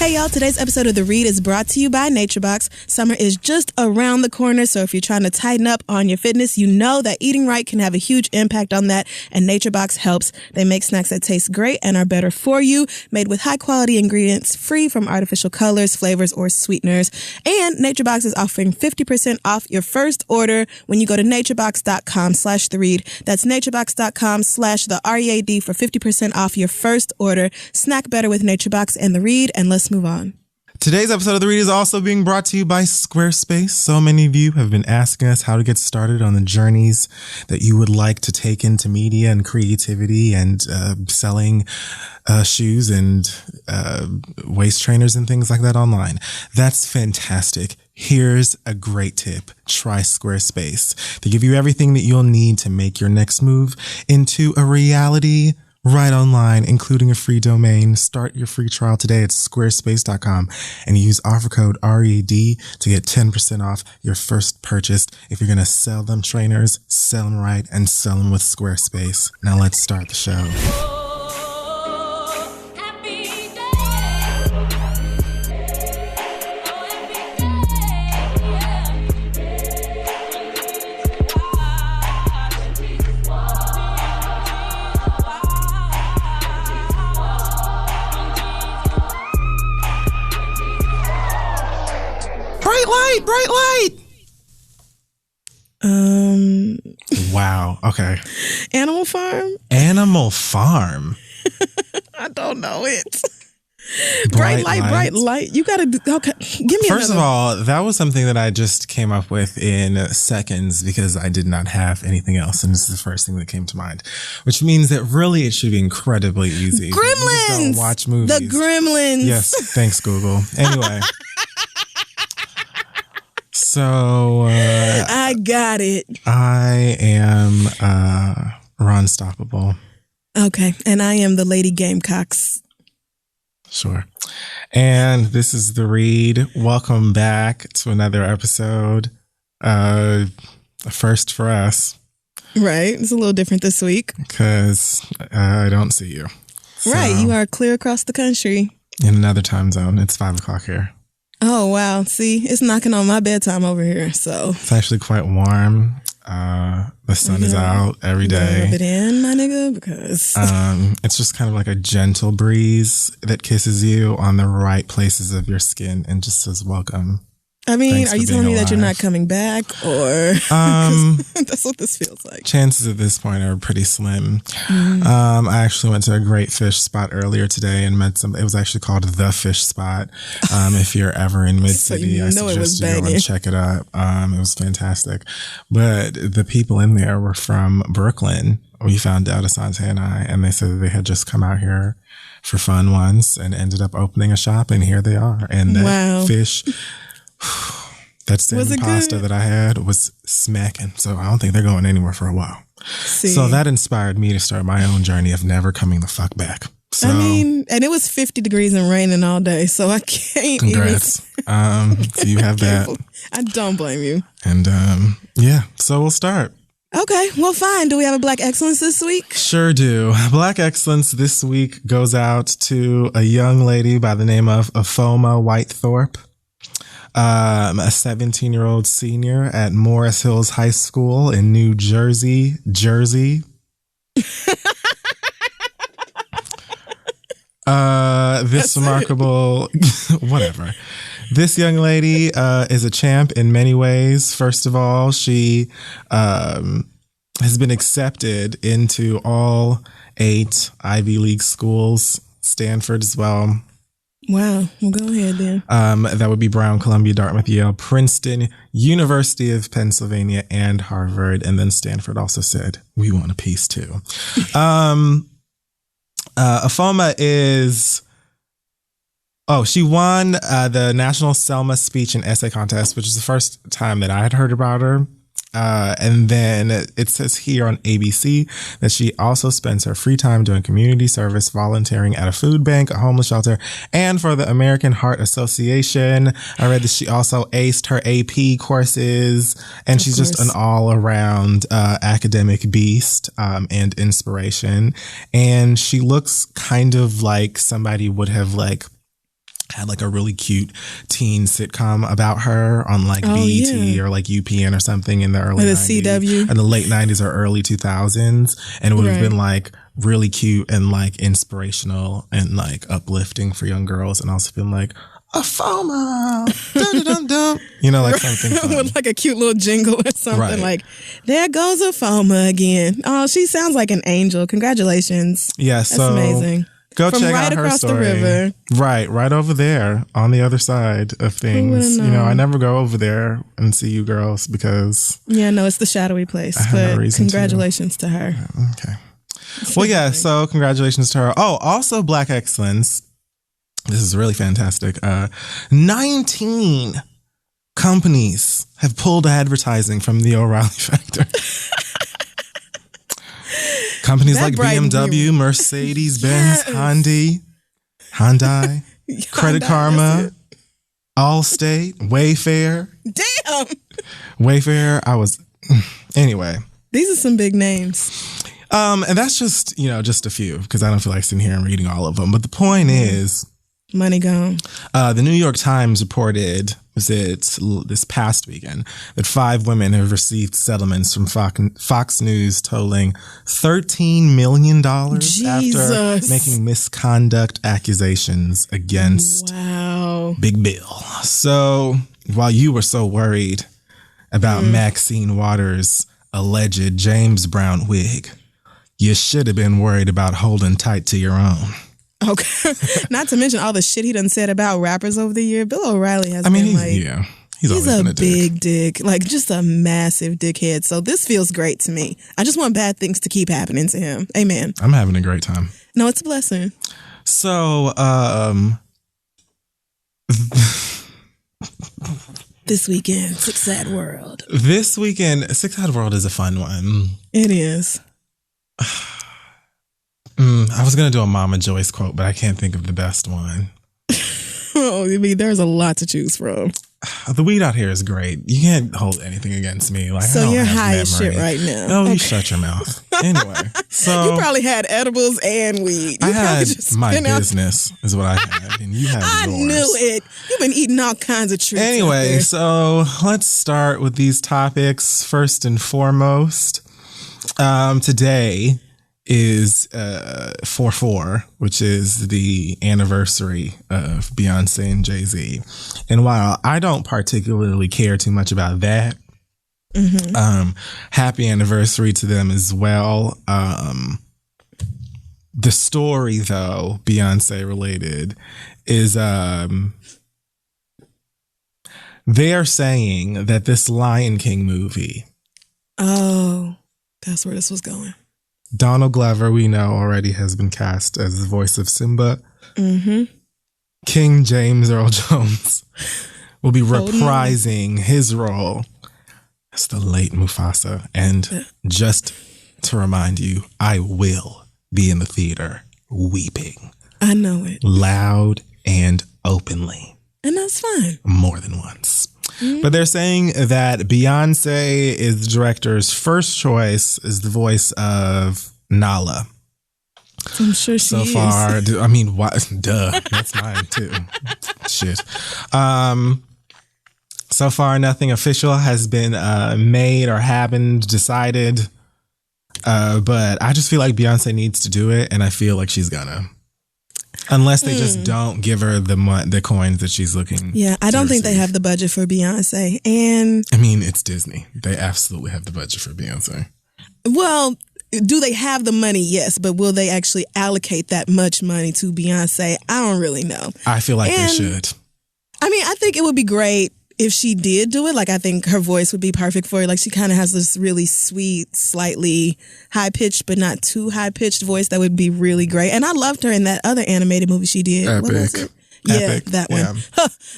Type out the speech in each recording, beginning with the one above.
Hey y'all, today's episode of The Read is brought to you by NatureBox. Summer is just around the corner, so if you're trying to tighten up on your fitness, you know that eating right can have a huge impact on that, and NatureBox helps. They make snacks that taste great and are better for you, made with high-quality ingredients, free from artificial colors, flavors, or sweeteners. And NatureBox is offering 50% off your first order when you go to naturebox.com/theread. That's naturebox.com/theread for 50% off your first order. Snack better with NatureBox and The Read, and let's move on. Today's episode of The Read is also being brought to you by Squarespace. So many of you have been asking us how to get started on the journeys that you would like to take into media and creativity and selling shoes and waist trainers and things like that online. That's fantastic. Here's a great tip. Try Squarespace. They give you everything that you'll need to make your next move into a reality right online, including a free domain. Start your free trial today at squarespace.com and use offer code READ to get 10% off your first purchase. If you're going to sell them trainers, sell them right and sell them with Squarespace. Now let's start the show. Bright light. Wow. Okay. Animal Farm? I don't know it. Bright light. You gotta do, okay. Give me First another. of all, that was something that I just came up with in seconds because I did not have anything else. And this is the first thing that came to mind, which means that really it should be incredibly easy. Gremlins. You just don't watch movies. The Gremlins. Yes. Thanks, Google. Anyway. So I got it. I am Ronstoppable. Okay, and I am the Lady Gamecocks. Sure. And this is The Read. Welcome back to another episode. First for us. Right, it's a little different this week because I don't see you. Right, you are clear across the country. In another time zone. It's 5 o'clock here. Oh, wow. See, it's knocking on my bedtime over here, so. It's actually quite warm. The sun is out every day. Rub it in, my nigga, because. It's just kind of like a gentle breeze that kisses you on the right places of your skin and just says, welcome. I mean, are you telling me that you're not coming back, or that's what this feels like? Chances at this point are pretty slim. I actually went to a great fish spot earlier today and met some. It was actually called The Fish Spot. If you're ever in Mid City, I suggest you go and check it out. It was fantastic. But the people in there were from Brooklyn. We found out, Asante and I, and they said that they had just come out here for fun once and ended up opening a shop, and here they are. And that fish. That salmon pasta that I had was smacking, so I don't think they're going anywhere for a while. So that inspired me to start my own journey of never coming the fuck back. So, I mean, and it was 50 degrees and raining all day, so I can't. Congrats. So you have that. I don't blame you. And yeah, so we'll start. Okay, well, fine. Do we have a Black Excellence this week? Sure do. Black Excellence this week goes out to a young lady by the name of Afoma Whitethorpe. A 17-year-old senior at Morris Hills High School in New Jersey. This remarkable, whatever. This young lady is a champ in many ways. First of all, she has been accepted into all 8 Ivy League schools, Stanford as well. Wow. Well, go ahead then. That would be Brown, Columbia, Dartmouth, Yale, Princeton, University of Pennsylvania, and Harvard. And then Stanford also said, we want a piece too. Afoma is... Oh, she won the National Selma Speech and Essay Contest, which is the first time that I had heard about her. And then it says here on ABC that she also spends her free time doing community service, volunteering at a food bank, a homeless shelter, and for the American Heart Association. I read that she also aced her AP courses, and she's just an all-around academic beast and inspiration. And she looks kind of like somebody would have like had like a really cute teen sitcom about her on like BET or like UPN or something in the early 90s. CW. In the late 90s or early 2000s. And it would have been like really cute and like inspirational and like uplifting for young girls. And also been like, a FOMO, dum-dum-dum, you know, like something fun. With like a cute little jingle or something like, there goes a FOMO again. Oh, she sounds like an angel. Congratulations. Yeah, that's so amazing. Go From check right out her across story. the river. Right over there on the other side of things. You know, I never go over there and see you girls because... Yeah, no, it's the shadowy place. I have but no reason congratulations to her. Okay. Well, yeah, so congratulations to her. Oh, also Black Excellence. This is really fantastic. 19 companies have pulled advertising from the O'Reilly Factor. Companies like BMW, Mercedes-Benz, Hyundai, Credit Karma, Allstate, Wayfair. Damn! Wayfair, anyway. These are some big names. And that's just, just a few because I don't feel like sitting here and reading all of them. But the point is... Money gone. The New York Times reported, this past weekend, that 5 women have received settlements from Fox News totaling $13 million after making misconduct accusations against Big Bill. So while you were so worried about Maxine Waters' alleged James Brown wig, you should have been worried about holding tight to your own. Okay. Not to mention all the shit he done said about rappers over the year. Bill O'Reilly has been like... Yeah. He's a big dick. Like, just a massive dickhead. So this feels great to me. I just want bad things to keep happening to him. Amen. I'm having a great time. No, it's a blessing. So, this weekend, Sick Sad World. This weekend, Sick Sad World is a fun one. It is. I was going to do a Mama Joyce quote, but I can't think of the best one. Oh, I mean, there's a lot to choose from. The weed out here is great. You can't hold anything against me. Like, so you're high as shit right now. No, you shut your mouth. Anyway, so you probably had edibles and weed. I had my business is what I had, and you had yours. I knew it. You've been eating all kinds of treats. Anyway, so let's start with these topics first and foremost. Today is 4/4, which is the anniversary of Beyonce and Jay-Z. And while I don't particularly care too much about that, happy anniversary to them as well. The story, though, Beyonce related, is they are saying that this Lion King movie... Oh, that's where this was going. Donald Glover, we know already, has been cast as the voice of Simba. King James Earl Jones will be reprising his role as the late Mufasa. And just to remind you, I will be in the theater weeping. I know it. Loud and openly. And that's fine. More than once. But they're saying that Beyonce is the director's first choice as the voice of Nala. I'm sure she is. So far, I mean, what? Duh. That's mine too. Shit. So far, nothing official has been made or happened, decided. But I just feel like Beyonce needs to do it, and I feel like she's gonna. Unless they just don't give her the coins that she's looking. Yeah, I don't think they have the budget for Beyonce. And I mean, it's Disney. They absolutely have the budget for Beyonce. Well, do they have the money? Yes, but will they actually allocate that much money to Beyonce? I don't really know. I feel like they should. I mean, I think it would be great if she did do it. Like, I think her voice would be perfect for it. Like, she kind of has this really sweet, slightly high-pitched, but not too high-pitched voice that would be really great. And I loved her in that other animated movie she did. Epic. What was it? Yeah, that one. Yeah.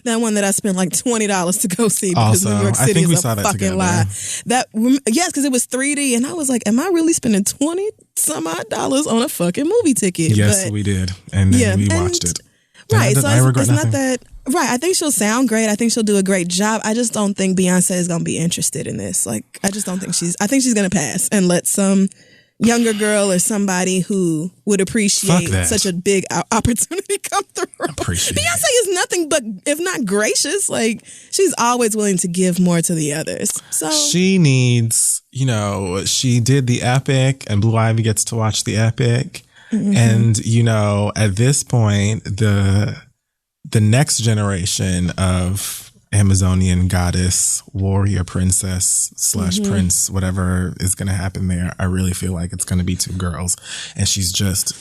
That one that I spent like $20 to go see because New York City is a fucking lie. Yes, because it was 3D, and I was like, "Am I really spending $20 some odd on a fucking movie ticket?" Yes, we did, and then we watched it. Right, so it's not that. Right, I think she'll sound great. I think she'll do a great job. I just don't think Beyonce is going to be interested in this. Like, I just don't think I think she's going to pass and let some younger girl or somebody who would appreciate such a big opportunity come through. Beyonce is nothing but, if not gracious, like she's always willing to give more to the others. So she needs, she did the epic, and Blue Ivy gets to watch the epic. Mm-hmm. And, at this point, the next generation of Amazonian goddess, warrior, princess / prince, whatever is going to happen there, I really feel like it's going to be 2 girls. And she's just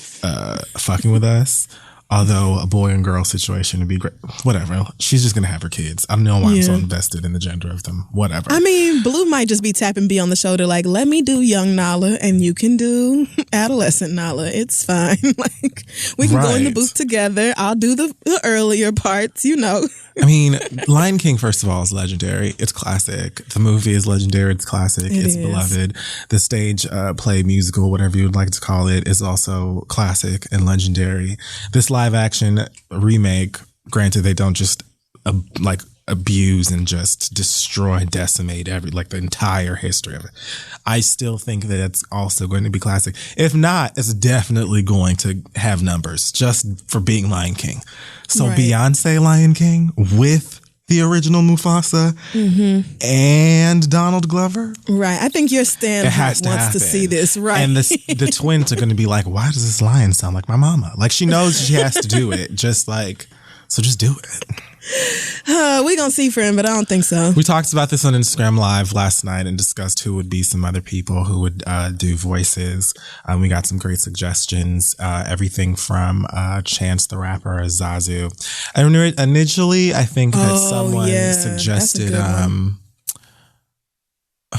fucking with us. Although a boy and girl situation would be great. Whatever. She's just going to have her kids. I don't know why I'm so invested in the gender of them. Whatever. I mean, Blue might just be tapping B on the shoulder like, let me do young Nala and you can do adolescent Nala. It's fine. Like, we can go in the booth together. I'll do the earlier parts, I mean, Lion King, first of all, is legendary. It's classic. The movie is legendary. It's classic. It's beloved. The stage play, musical, whatever you would like to call it, is also classic and legendary. This live action remake, granted, they don't just abuse and just destroy and decimate the entire history of it. I still think that it's also going to be classic. If not, it's definitely going to have numbers just for being Lion King. So Beyonce Lion King with the original Mufasa and Donald Glover. Right. I think your Stan wants to see this. Right. And the twins are going to be like, why does this lion sound like my mama? Like, she knows she has to do it. So just do it. We're going to see for him, but I don't think so. We talked about this on Instagram Live last night and discussed who would be some other people who would do voices. We got some great suggestions. Everything from Chance the Rapper, Zazu. Initially, I think that someone suggested...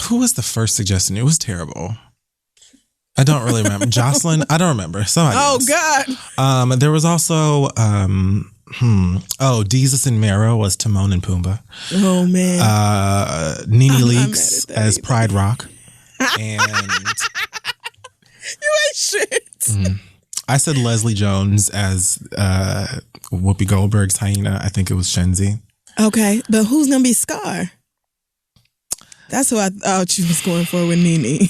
who was the first suggestion? It was terrible. I don't really remember. Jocelyn? I don't remember. Somebody else. God. There was also... Deezus and Mero was Timon and Pumbaa. Oh, man. Nene Leakes as Pride Rock. And... You ain't shit. I said Leslie Jones as Whoopi Goldberg's hyena. I think it was Shenzi. Okay, but who's going to be Scar? That's who I thought you was going for with Nene.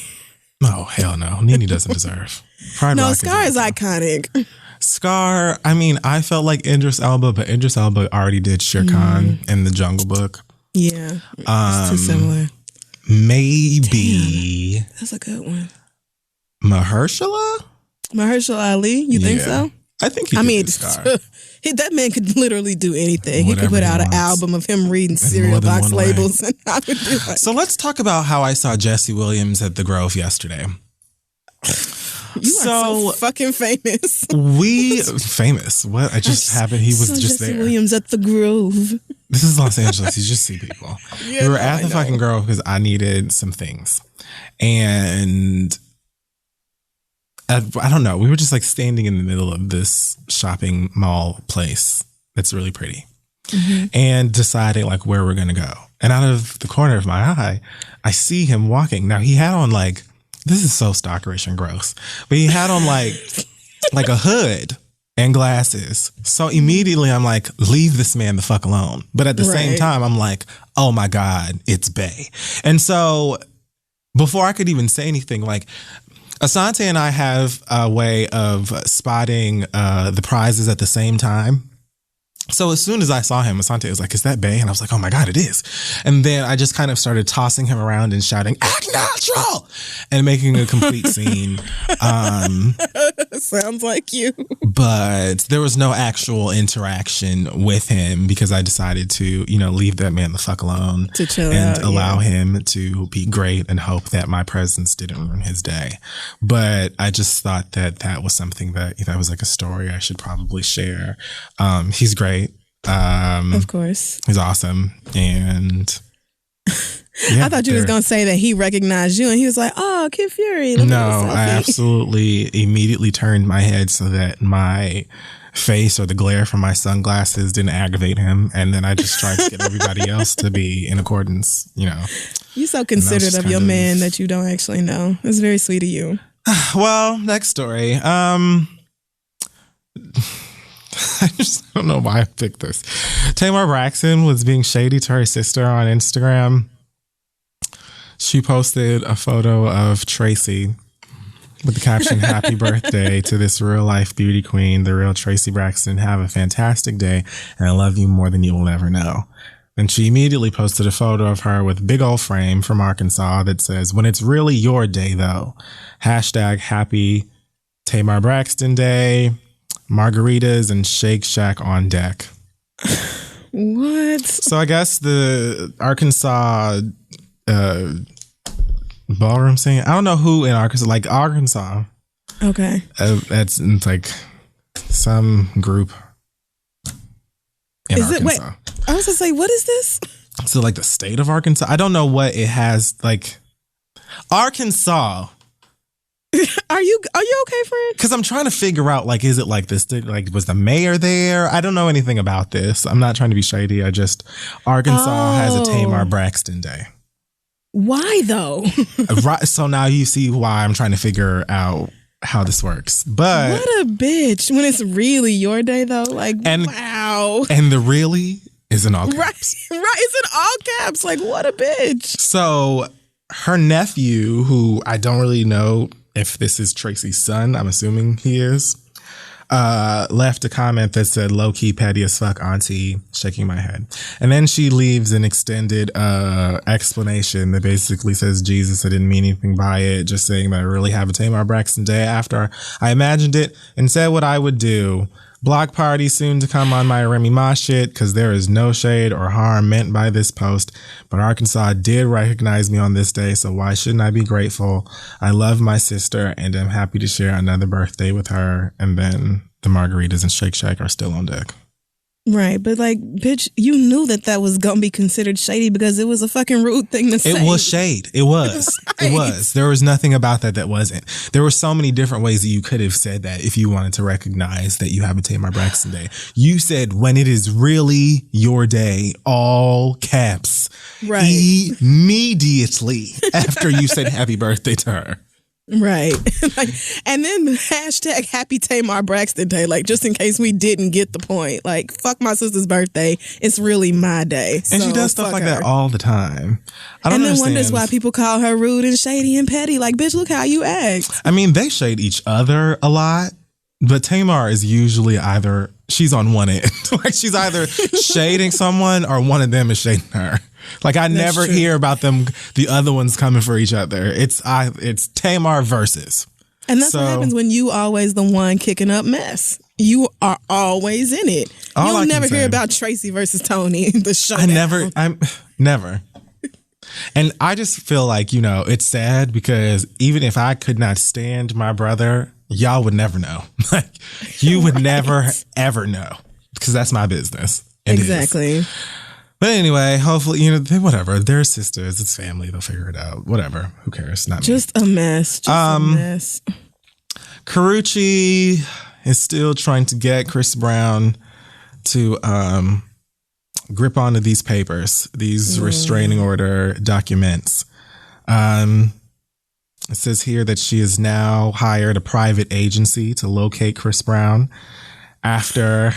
Oh, hell no. Nene doesn't deserve. Pride Rock Scar is iconic. Scar, I mean, I felt like Idris Elba, but Idris Elba already did Shere Khan in the Jungle Book. Yeah, it's too similar. Maybe. Damn, that's a good one. Mahershala Ali, you think so? I think he could do Scar. That man could literally do anything. He could put out an album of him reading cereal box labels. And I would do it. So let's talk about how I saw Jesse Williams at the Grove yesterday. You are so fucking famous. Famous? What? I just happened. He was just Jesse there. Williams at the Grove. This is Los Angeles. You just see people. We were at the fucking Grove because I needed some things. And I don't know. We were just standing in the middle of this shopping mall place that's really pretty. And deciding where we're going to go. And out of the corner of my eye, I see him walking. Now, he had on this is so stalkerish and gross, but he had on like a hood and glasses. So immediately I'm like, leave this man the fuck alone. But at the same time, I'm like, oh my God, it's Bae. And so before I could even say anything, Asante and I have a way of spotting the prizes at the same time. So as soon as I saw him, Asante was like, is that Bae? And I was like, oh my God, it is. And then I just kind of started tossing him around and shouting, act natural! And making a complete scene. Sounds like you. But there was no actual interaction with him because I decided to, leave that man the fuck alone. To chill and out, allow him to be great and hope that my presence didn't ruin his day. But I just thought that was something that was a story I should probably share. He's great. Of course. He's awesome. And I thought you was going to say that he recognized you and he was like, oh, Kid Fury. No, I absolutely immediately turned my head so that my face or the glare from my sunglasses didn't aggravate him. And then I just tried to get everybody else to be in accordance, You're so considerate of your man that you don't actually know. It's very sweet of you. Well, next story. I just don't know why I picked this. Tamar Braxton was being shady to her sister on Instagram. She posted a photo of Tracy with the caption, "Happy birthday to this real life beauty queen, the real Tracy Braxton. Have a fantastic day, and I love you more than you will ever know." And she immediately posted a photo of her with big old frame from Arkansas that says, "When it's really your day, though. Hashtag happy Tamar Braxton Day. Margaritas and Shake Shack on deck." What? So I guess the Arkansas ballroom scene. I don't know who in Arkansas, like Arkansas. Okay. It's like some group in Arkansas. Wait, I was gonna say, what is this? So like the state of Arkansas. I don't know what it has. Like Arkansas. Are you okay, friend? Because I'm trying to figure out, like, is it like this? Like, was the mayor there? I don't know anything about this. I'm not trying to be shady. Arkansas has a Tamar Braxton Day. Why though? Right. So now you see why I'm trying to figure out how this works. But what a bitch! When it's really your day though, like, wow. And the really is in all caps. Right. It's in all caps. Like, what a bitch. So her nephew, who I don't really know if this is Tracy's son, I'm assuming he is, left a comment that said, "Low-key petty as fuck, auntie," shaking my head. And then she leaves an extended explanation that basically says, "Jesus, I didn't mean anything by it, just saying that I really have a Tamar Braxton Day after I imagined it and said what I would do. Block party soon to come on my Remy Ma shit, because there is no shade or harm meant by this post. But Arkansas did recognize me on this day, so why shouldn't I be grateful? I love my sister and I'm happy to share another birthday with her." And then the margaritas and Shake Shack are still on deck. Right, but like, bitch, you knew that was gonna be considered shady because it was a fucking rude thing to say. It was shade. It was. Right. It was. There was nothing about that wasn't. There were so many different ways that you could have said that if you wanted to recognize that you have a Tamar Braxton Day. You said, "When it is really your day," all caps. Right. Immediately after you said happy birthday to her. Right. Like, and then hashtag happy Tamar Braxton Day, like, just in case we didn't get the point. Like, fuck my sister's birthday. It's really my day. And so she does stuff like her. that all the time. I don't and then understand. wonders why people call her rude and shady and petty. Like, bitch, look how you act. I mean, they shade each other a lot, but Tamar is usually she's on one end. Like, she's either shading someone or one of them is shading her. Like, I never hear about the other ones coming for each other. It's Tamar versus. And that's what happens when you always the one kicking up mess. You are always in it. You'll never hear about Tracy versus Tony, the showdown. I'm never. And I just feel like, it's sad because even if I could not stand my brother, y'all would never know. Like, you would never, ever know, because that's my business. Exactly. But anyway, hopefully, whatever. They're sisters. It's family. They'll figure it out. Whatever. Who cares? Not just me. A mess. Just a mess. Karrueche is still trying to get Chris Brown to grip onto these papers, these restraining order documents. It says here that she has now hired a private agency to locate Chris Brown after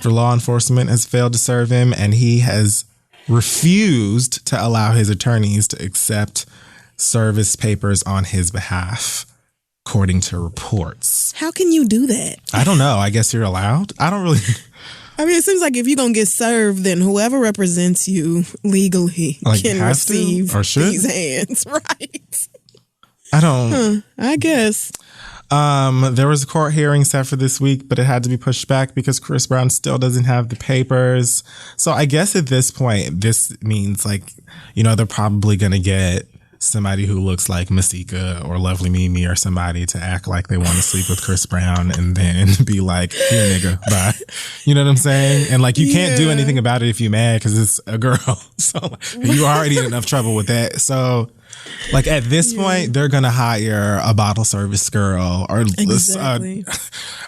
law enforcement has failed to serve him, and he has refused to allow his attorneys to accept service papers on his behalf, according to reports. How can you do that? I don't know. I guess you're allowed. I don't really... I mean, it seems like if you're going to get served, then whoever represents you legally can receive these hands. Right. I don't... I guess. There was a court hearing set for this week, but it had to be pushed back because Chris Brown still doesn't have the papers. So I guess at this point, this means they're probably going to get somebody who looks like Masika or Lovely Mimi or somebody to act like they want to sleep with Chris Brown and then be like, "Here, nigga, bye." You know what I'm saying? And you can't do anything about it if you're mad because it's a girl. So you already in enough trouble with that. So at this point, they're going to hire a bottle service girl or exactly.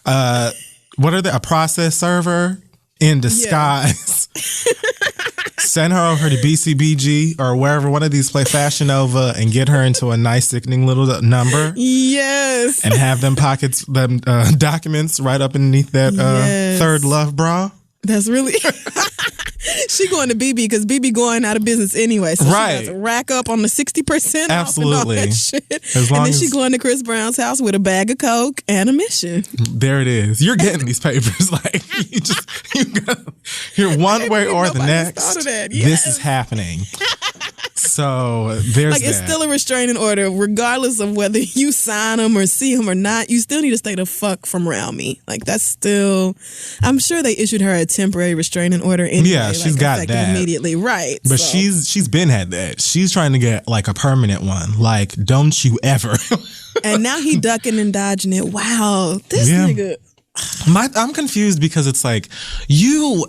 A process server in disguise. Send her over to BCBG or wherever one of these play Fashion Nova and get her into a nice sickening little number. Yes. And have them documents right up underneath that third love bra. That's really... She going to BB because BB going out of business anyway. So right. She has to rack up on the 60% Absolutely. off and all that shit. As long and then as she going to Chris Brown's house with a bag of Coke and a mission. There it is. You're getting these papers. Like you're one way or the next. Yes. This is happening. So there's like it's still a restraining order, regardless of whether you sign them or see them or not. You still need to stay the fuck from around me. Like that's still. I'm sure they issued her a temporary restraining order anyway. Yeah, she's got that immediately, right? But she's been had that. She's trying to get like a permanent one. Like, don't you ever? And now he ducking and dodging it. Wow, this nigga. I'm confused because it's like you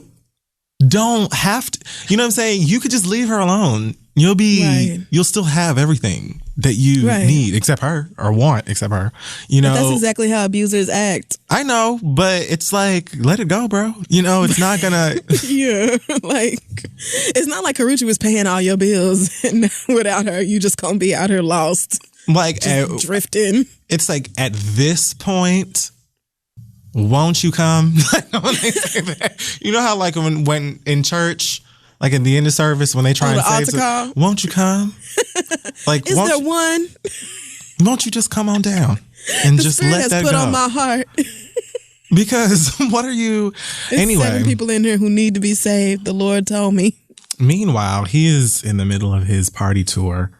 don't have to. You know what I'm saying? You could just leave her alone. You'll still have everything that you need except her or want except her. You know, but that's exactly how abusers act. I know, but it's like, let it go, bro. You know, it's not gonna. Yeah, like it's not like Karrueche was paying all your bills and without her, you just gonna be out here lost, like drifting. It's like at this point, won't you come? When they say that, you know how like when in church. Like in the end of service, when they try and save it, won't you come? Like, is there one? Won't you just come on down and just let that go? The Spirit has put on my heart. Because what are you? Anyway, 7 people in here who need to be saved. The Lord told me. Meanwhile, he is in the middle of his party tour,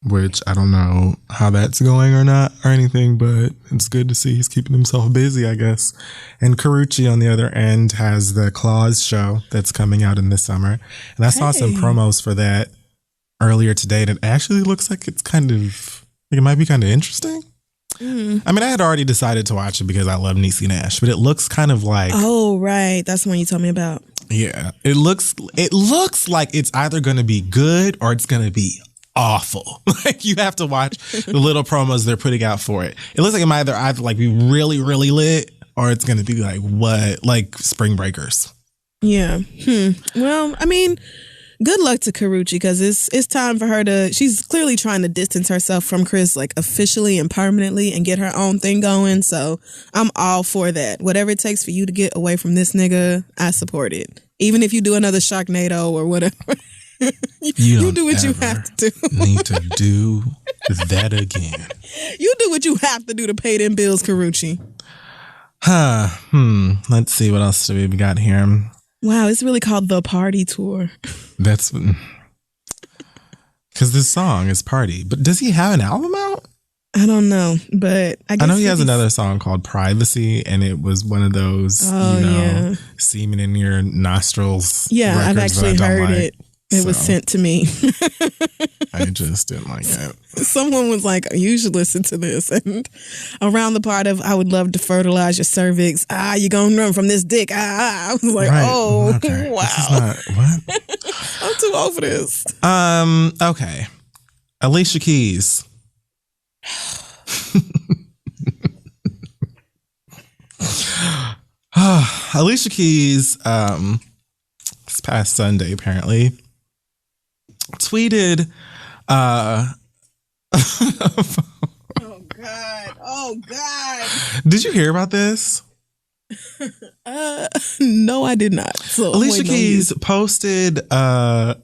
which I don't know how that's going or not or anything, but it's good to see he's keeping himself busy, I guess. And Karrueche on the other end has the Claws show that's coming out in the summer. And I saw some promos for that earlier today that actually looks like it's kind of, like it might be kind of interesting. Mm. I mean, I had already decided to watch it because I love Niecy Nash, but it looks kind of like... Oh, right. That's the one you told me about. Yeah. It looks like it's either going to be good or it's going to be awful. Like you have to watch the little promos they're putting out for it. It looks like it might either like be really, really lit or it's going to be like Spring Breakers. Yeah. Well, I mean, good luck to Karrueche because it's time for her to, she's clearly trying to distance herself from Chris like officially and permanently and get her own thing going. So I'm all for that. Whatever it takes for you to get away from this nigga, I support it. Even if you do another Sharknado or whatever. You do what you have to do. Need to do that again. You do what you have to do to pay them bills, Karrueche. Let's see what else do we got here. Wow, it's really called The Party Tour. That's because this song is Party. But does he have an album out? I don't know, but I know he has another song called Privacy, and it was one of those, semen in your nostrils. Yeah, I've actually heard it. It was sent to me. I just didn't like it. Someone was like, you should listen to this. And around the part of, I would love to fertilize your cervix. You're going to run from this dick. I was like, wow. This is not, what? I'm too old for this. Okay. Alicia Keys. Alicia Keys, this past Sunday, apparently, tweeted oh God. Did you hear about this? No, I did not. So Alicia Keys posted I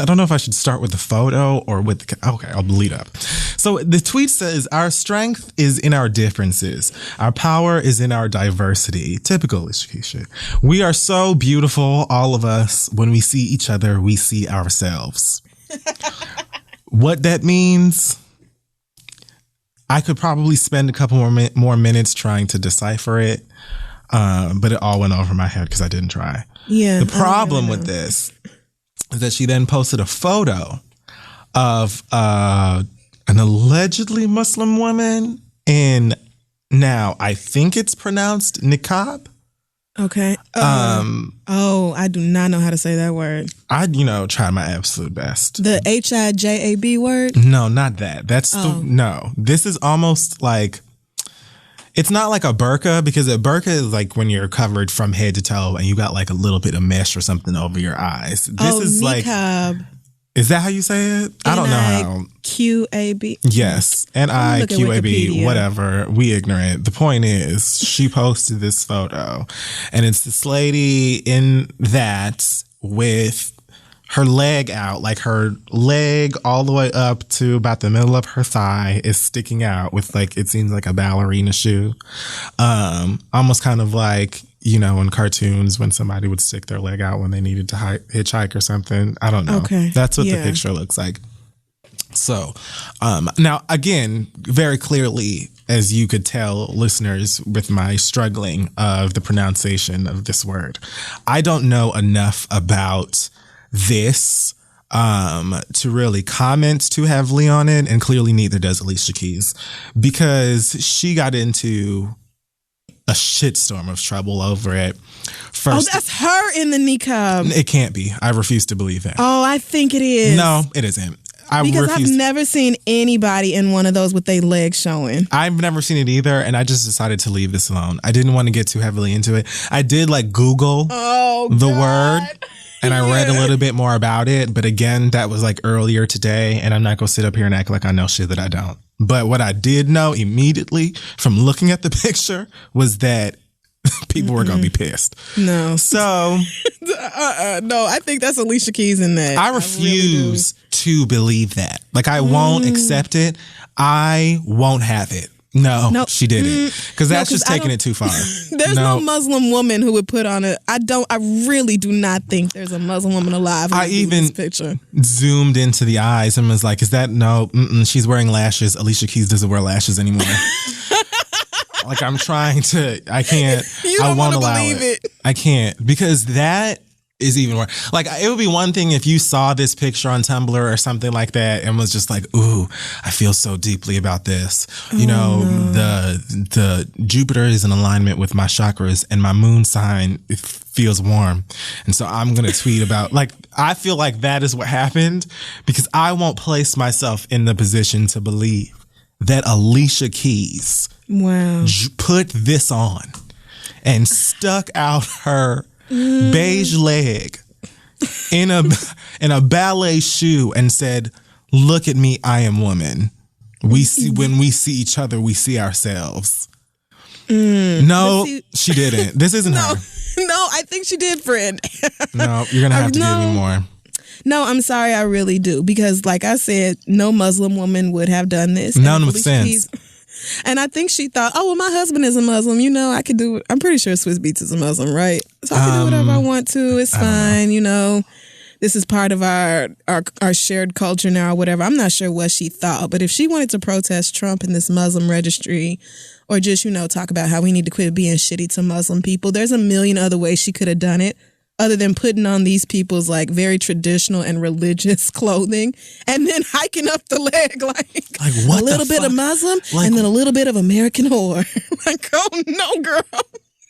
don't know if I should start with the photo or with okay, I'll lead up. So the tweet says, "Our strength is in our differences. Our power is in our diversity." Typical Alicia Keys shit. "We are so beautiful, all of us. When we see each other, we see ourselves." What that means, I could probably spend a couple more minutes trying to decipher it, but it all went over my head because I didn't try. Yeah. The problem with this is that she then posted a photo of an allegedly Muslim woman in, now I think it's pronounced niqab. Okay. I do not know how to say that word. I, tried my absolute best. The HIJAB word? No, not that. That's no. This is almost like, it's not like a burqa, because a burqa is like when you're covered from head to toe and you got like a little bit of mesh or something over your eyes. This is niqab. like, Is that how you say it? I don't know how. N-I-Q-A-B. Yes. N-I-Q-A-B. Wikipedia. Whatever. We ignorant. The point is, she posted this photo, and it's this lady in that with her leg out, like her leg all the way up to about the middle of her thigh is sticking out with like, it seems like a ballerina shoe. Almost kind of like, you know, in cartoons when somebody would stick their leg out when they needed to hitchhike or something. I don't know. Okay. That's what the picture looks like. So, now again, very clearly, as you could tell listeners with my struggling of the pronunciation of this word, I don't know enough about this to really comment too heavily on it, and clearly neither does Alicia Keys, because she got into a shitstorm of trouble over it. First, that's her in the niqab. It can't be. I refuse to believe that. Oh, I think it is. No, it isn't. Because I've never seen anybody in one of those with their legs showing. I've never seen it either, and I just decided to leave this alone. I didn't want to get too heavily into it. I did like Google the word, and I read a little bit more about it. But again, that was like earlier today, and I'm not going to sit up here and act like I know shit that I don't. But what I did know immediately from looking at the picture was that people were going to be pissed. No. So. No, I think that's Alicia Keys in that. I refuse to believe that. Like, I won't accept it. I won't have it. No, nope. She didn't. Because that's just taking it too far. There's no Muslim woman who would put on I really do not think there's a Muslim woman alive. I even this picture. Zoomed into the eyes and was like, is that she's wearing lashes. Alicia Keys doesn't wear lashes anymore. Like, I'm trying to, I can't. You don't want to believe it. I can't, because that is even worse. Like, it would be one thing if you saw this picture on Tumblr or something like that and was just like, ooh, I feel so deeply about this. You know, the Jupiter is in alignment with my chakras, and my moon sign, it feels warm. And so I'm going to tweet about, like, I feel like that is what happened, because I won't place myself in the position to believe that Alicia Keys put this on and stuck out her beige leg in a ballet shoe and said, "Look at me, I am woman. We see, when we see each other, we see ourselves." No, she didn't. This isn't her. No, I think she did, friend. No, you're gonna have to give me more. No, I'm sorry, I really do. Because like I said, no Muslim woman would have done this. None with sense. And I think she thought, oh, well, my husband is a Muslim. You know, I could do it. I'm pretty sure Swiss Beats is a Muslim, right? So I can do whatever I want to. It's fine, you know. This is part of our shared culture now or whatever. I'm not sure what she thought. But if she wanted to protest Trump in this Muslim registry, or just, you know, talk about how we need to quit being shitty to Muslim people, there's a million other ways she could have done it, other than putting on these people's like very traditional and religious clothing and then hiking up the leg like what a little bit of Muslim and then a little bit of American whore. Like, oh no, girl,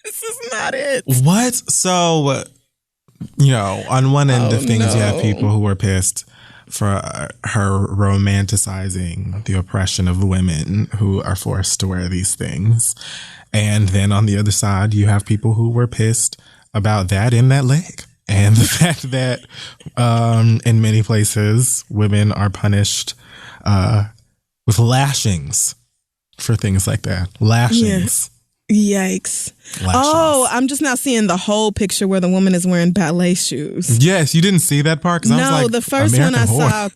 this is not it. What? So, you know, on one end of things, you have people who are pissed for her romanticizing the oppression of women who are forced to wear these things. And then on the other side, you have people who were pissed about that in that leg, and the fact that in many places women are punished with lashings for things like that. Lashings. Yikes. Lashings. Oh, I'm just now seeing the whole picture where the woman is wearing ballet shoes. Yes, you didn't see that part? No, I was like, the first American one I whore. saw.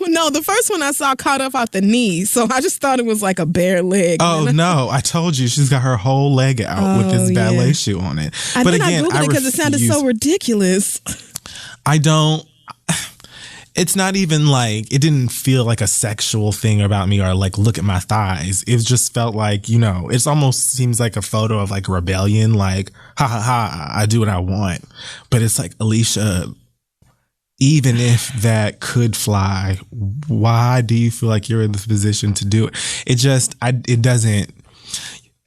No, the first one I saw caught up off the knee, so I just thought it was like a bare leg. Oh no, I told you she's got her whole leg out with this ballet shoe on it. But again, I Googled it because it sounded so ridiculous. I don't. It's not even like, it didn't feel like a sexual thing about me or like, look at my thighs. It just felt like, you know, it almost seems like a photo of like rebellion, like, ha ha ha, I do what I want. But it's like, Alicia, even if that could fly, why do you feel like you're in this position to do it? It doesn't.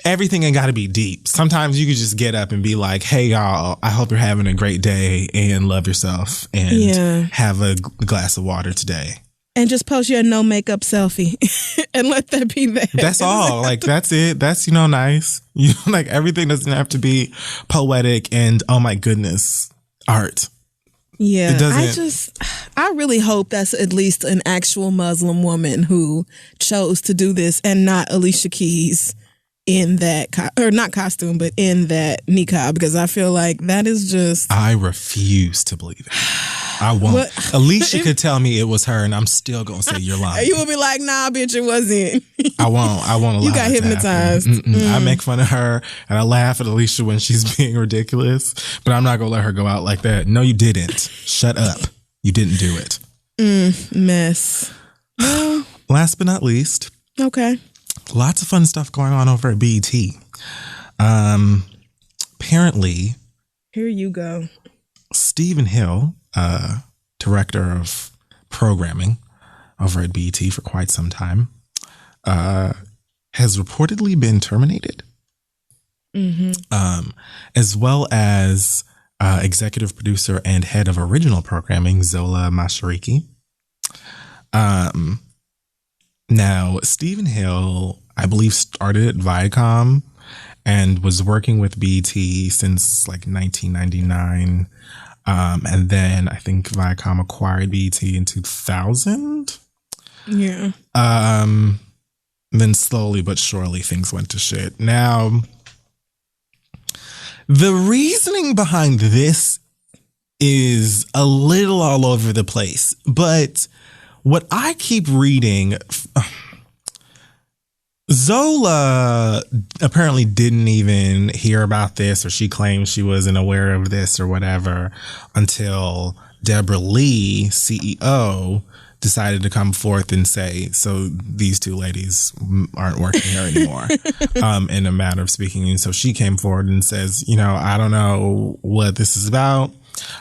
Everything ain't got to be deep. Sometimes you could just get up and be like, hey, y'all, I hope you're having a great day and love yourself and have a glass of water today. And just post your no makeup selfie and let that be that. That's all. Like, that's it. That's, you know, nice. You know, like, everything doesn't have to be poetic and, oh my goodness, art. Yeah, It doesn't. I really hope that's at least an actual Muslim woman who chose to do this and not Alicia Keys in that, or not costume, but in that niqab, because I feel like that is just... I refuse to believe it. I won't. What? Alicia could tell me it was her, and I'm still gonna say you're lying. You will be like, nah, bitch, it wasn't. I won't allow you got hypnotized. I make fun of her, and I laugh at Alicia when she's being ridiculous, but I'm not gonna let her go out like that. No, you didn't. Shut up. You didn't do it. Mess. Well, last but not least. Okay. Lots of fun stuff going on over at BET. Apparently. Here you go. Stephen Hill, director of programming over at BET for quite some time, has reportedly been terminated, as well as executive producer and head of original programming, Zola Mashariki. Now, Stephen Hill, I believe, started at Viacom and was working with BET since like 1999. And then I think Viacom acquired BET in 2000. Yeah. Then slowly but surely things went to shit. Now, the reasoning behind this is a little all over the place, but what I keep reading, Zola apparently didn't even hear about this, or she claims she wasn't aware of this or whatever until Deborah Lee, CEO, decided to come forth and say, so these two ladies aren't working here anymore, in a matter of speaking. And so she came forward and says, I don't know what this is about.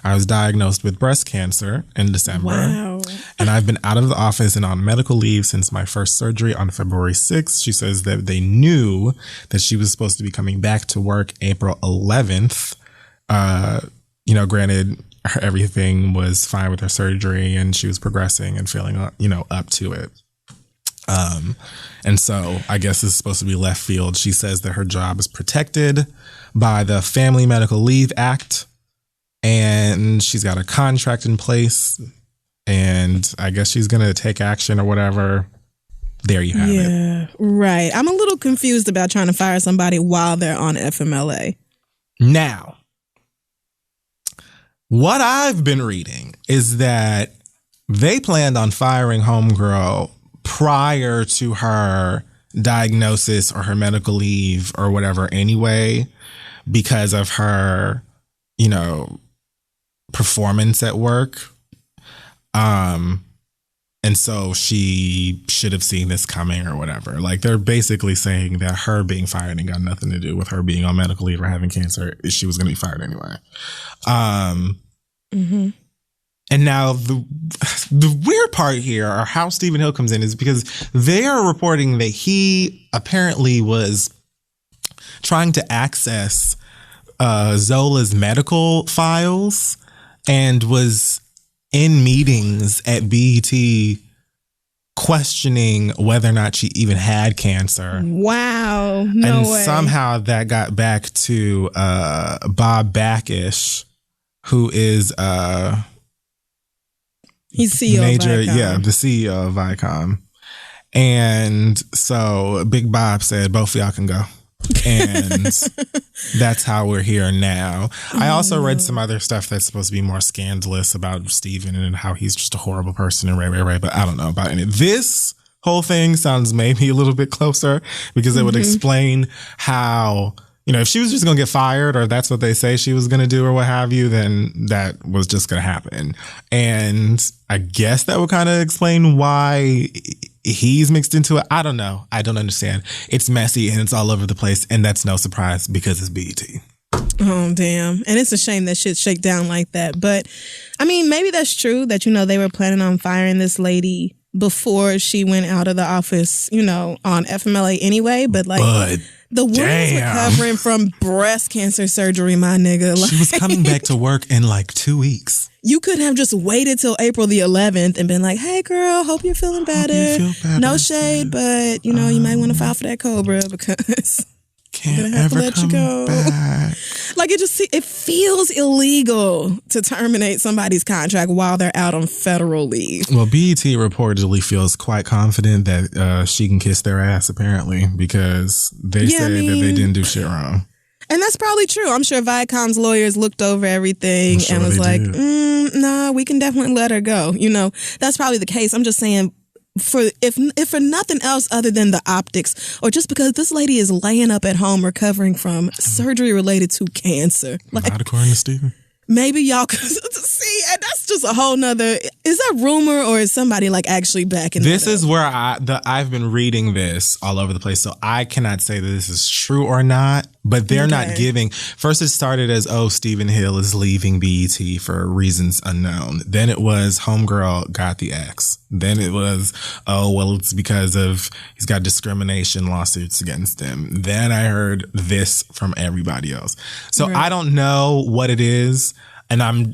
I was diagnosed with breast cancer in December. Wow. And I've been out of the office and on medical leave since my first surgery on February 6th. She says that they knew that she was supposed to be coming back to work April 11th. Granted, everything was fine with her surgery and she was progressing and feeling, up to it. And so I guess this is supposed to be left field. She says that her job is protected by the Family Medical Leave Act. And she's got a contract in place, and I guess she's going to take action or whatever. There you have it. Yeah, right. I'm a little confused about trying to fire somebody while they're on FMLA. Now, what I've been reading is that they planned on firing Homegirl prior to her diagnosis or her medical leave or whatever anyway, because of her, performance at work. And so she should have seen this coming or whatever. Like, they're basically saying that her being fired ain't got nothing to do with her being on medical leave or having cancer. She was going to be fired anyway. And now the weird part here, or how Stephen Hill comes in, is because they are reporting that he apparently was trying to access Zola's medical files and was in meetings at BET questioning whether or not she even had cancer. Wow. No way. Somehow that got back to Bob Backish, who is he's CEO of Viacom. Yeah, the CEO of Viacom. And so Big Bob said, both of y'all can go. And that's how we're here now. I also read some other stuff that's supposed to be more scandalous about Stephen and how he's just a horrible person and right. But I don't know about any. This whole thing sounds maybe a little bit closer because it would explain how, if she was just going to get fired or that's what they say she was going to do or what have you, then that was just going to happen. And I guess that would kind of explain why he's mixed into it. I don't know. I don't understand. It's messy and it's all over the place. And that's no surprise because it's BET. Oh, damn. And it's a shame that shit shake down like that. But I mean, maybe that's true that, they were planning on firing this lady before she went out of the office, on FMLA anyway. But the woman's recovering from breast cancer surgery, my nigga. She was coming back to work in 2 weeks. You could have just waited till April the 11th and been like, hey, girl, hope you're feeling better. No shade, but, you might want to file for that COBRA because... can't ever come back. Like it feels illegal to terminate somebody's contract while they're out on federal leave. Well, BET reportedly feels quite confident that she can kiss their ass, apparently, because they say that they didn't do shit wrong. And that's probably true. I'm sure Viacom's lawyers looked over everything and was like, nah, we can definitely let her go. You know, that's probably the case. I'm just saying, if for nothing else other than the optics, or just because this lady is laying up at home recovering from surgery related to cancer. Like, not according to Stephen. Maybe y'all could see, and that's just a whole nother. Is that rumor or is somebody like actually backing this? This is where I've been reading this all over the place, so I cannot say that this is true or not. But they're not giving. First, it started as, Stephen Hill is leaving BET for reasons unknown. Then it was homegirl got the X. Then it was, it's because of he's got discrimination lawsuits against him. Then I heard this from everybody else. So I don't know what it is, and I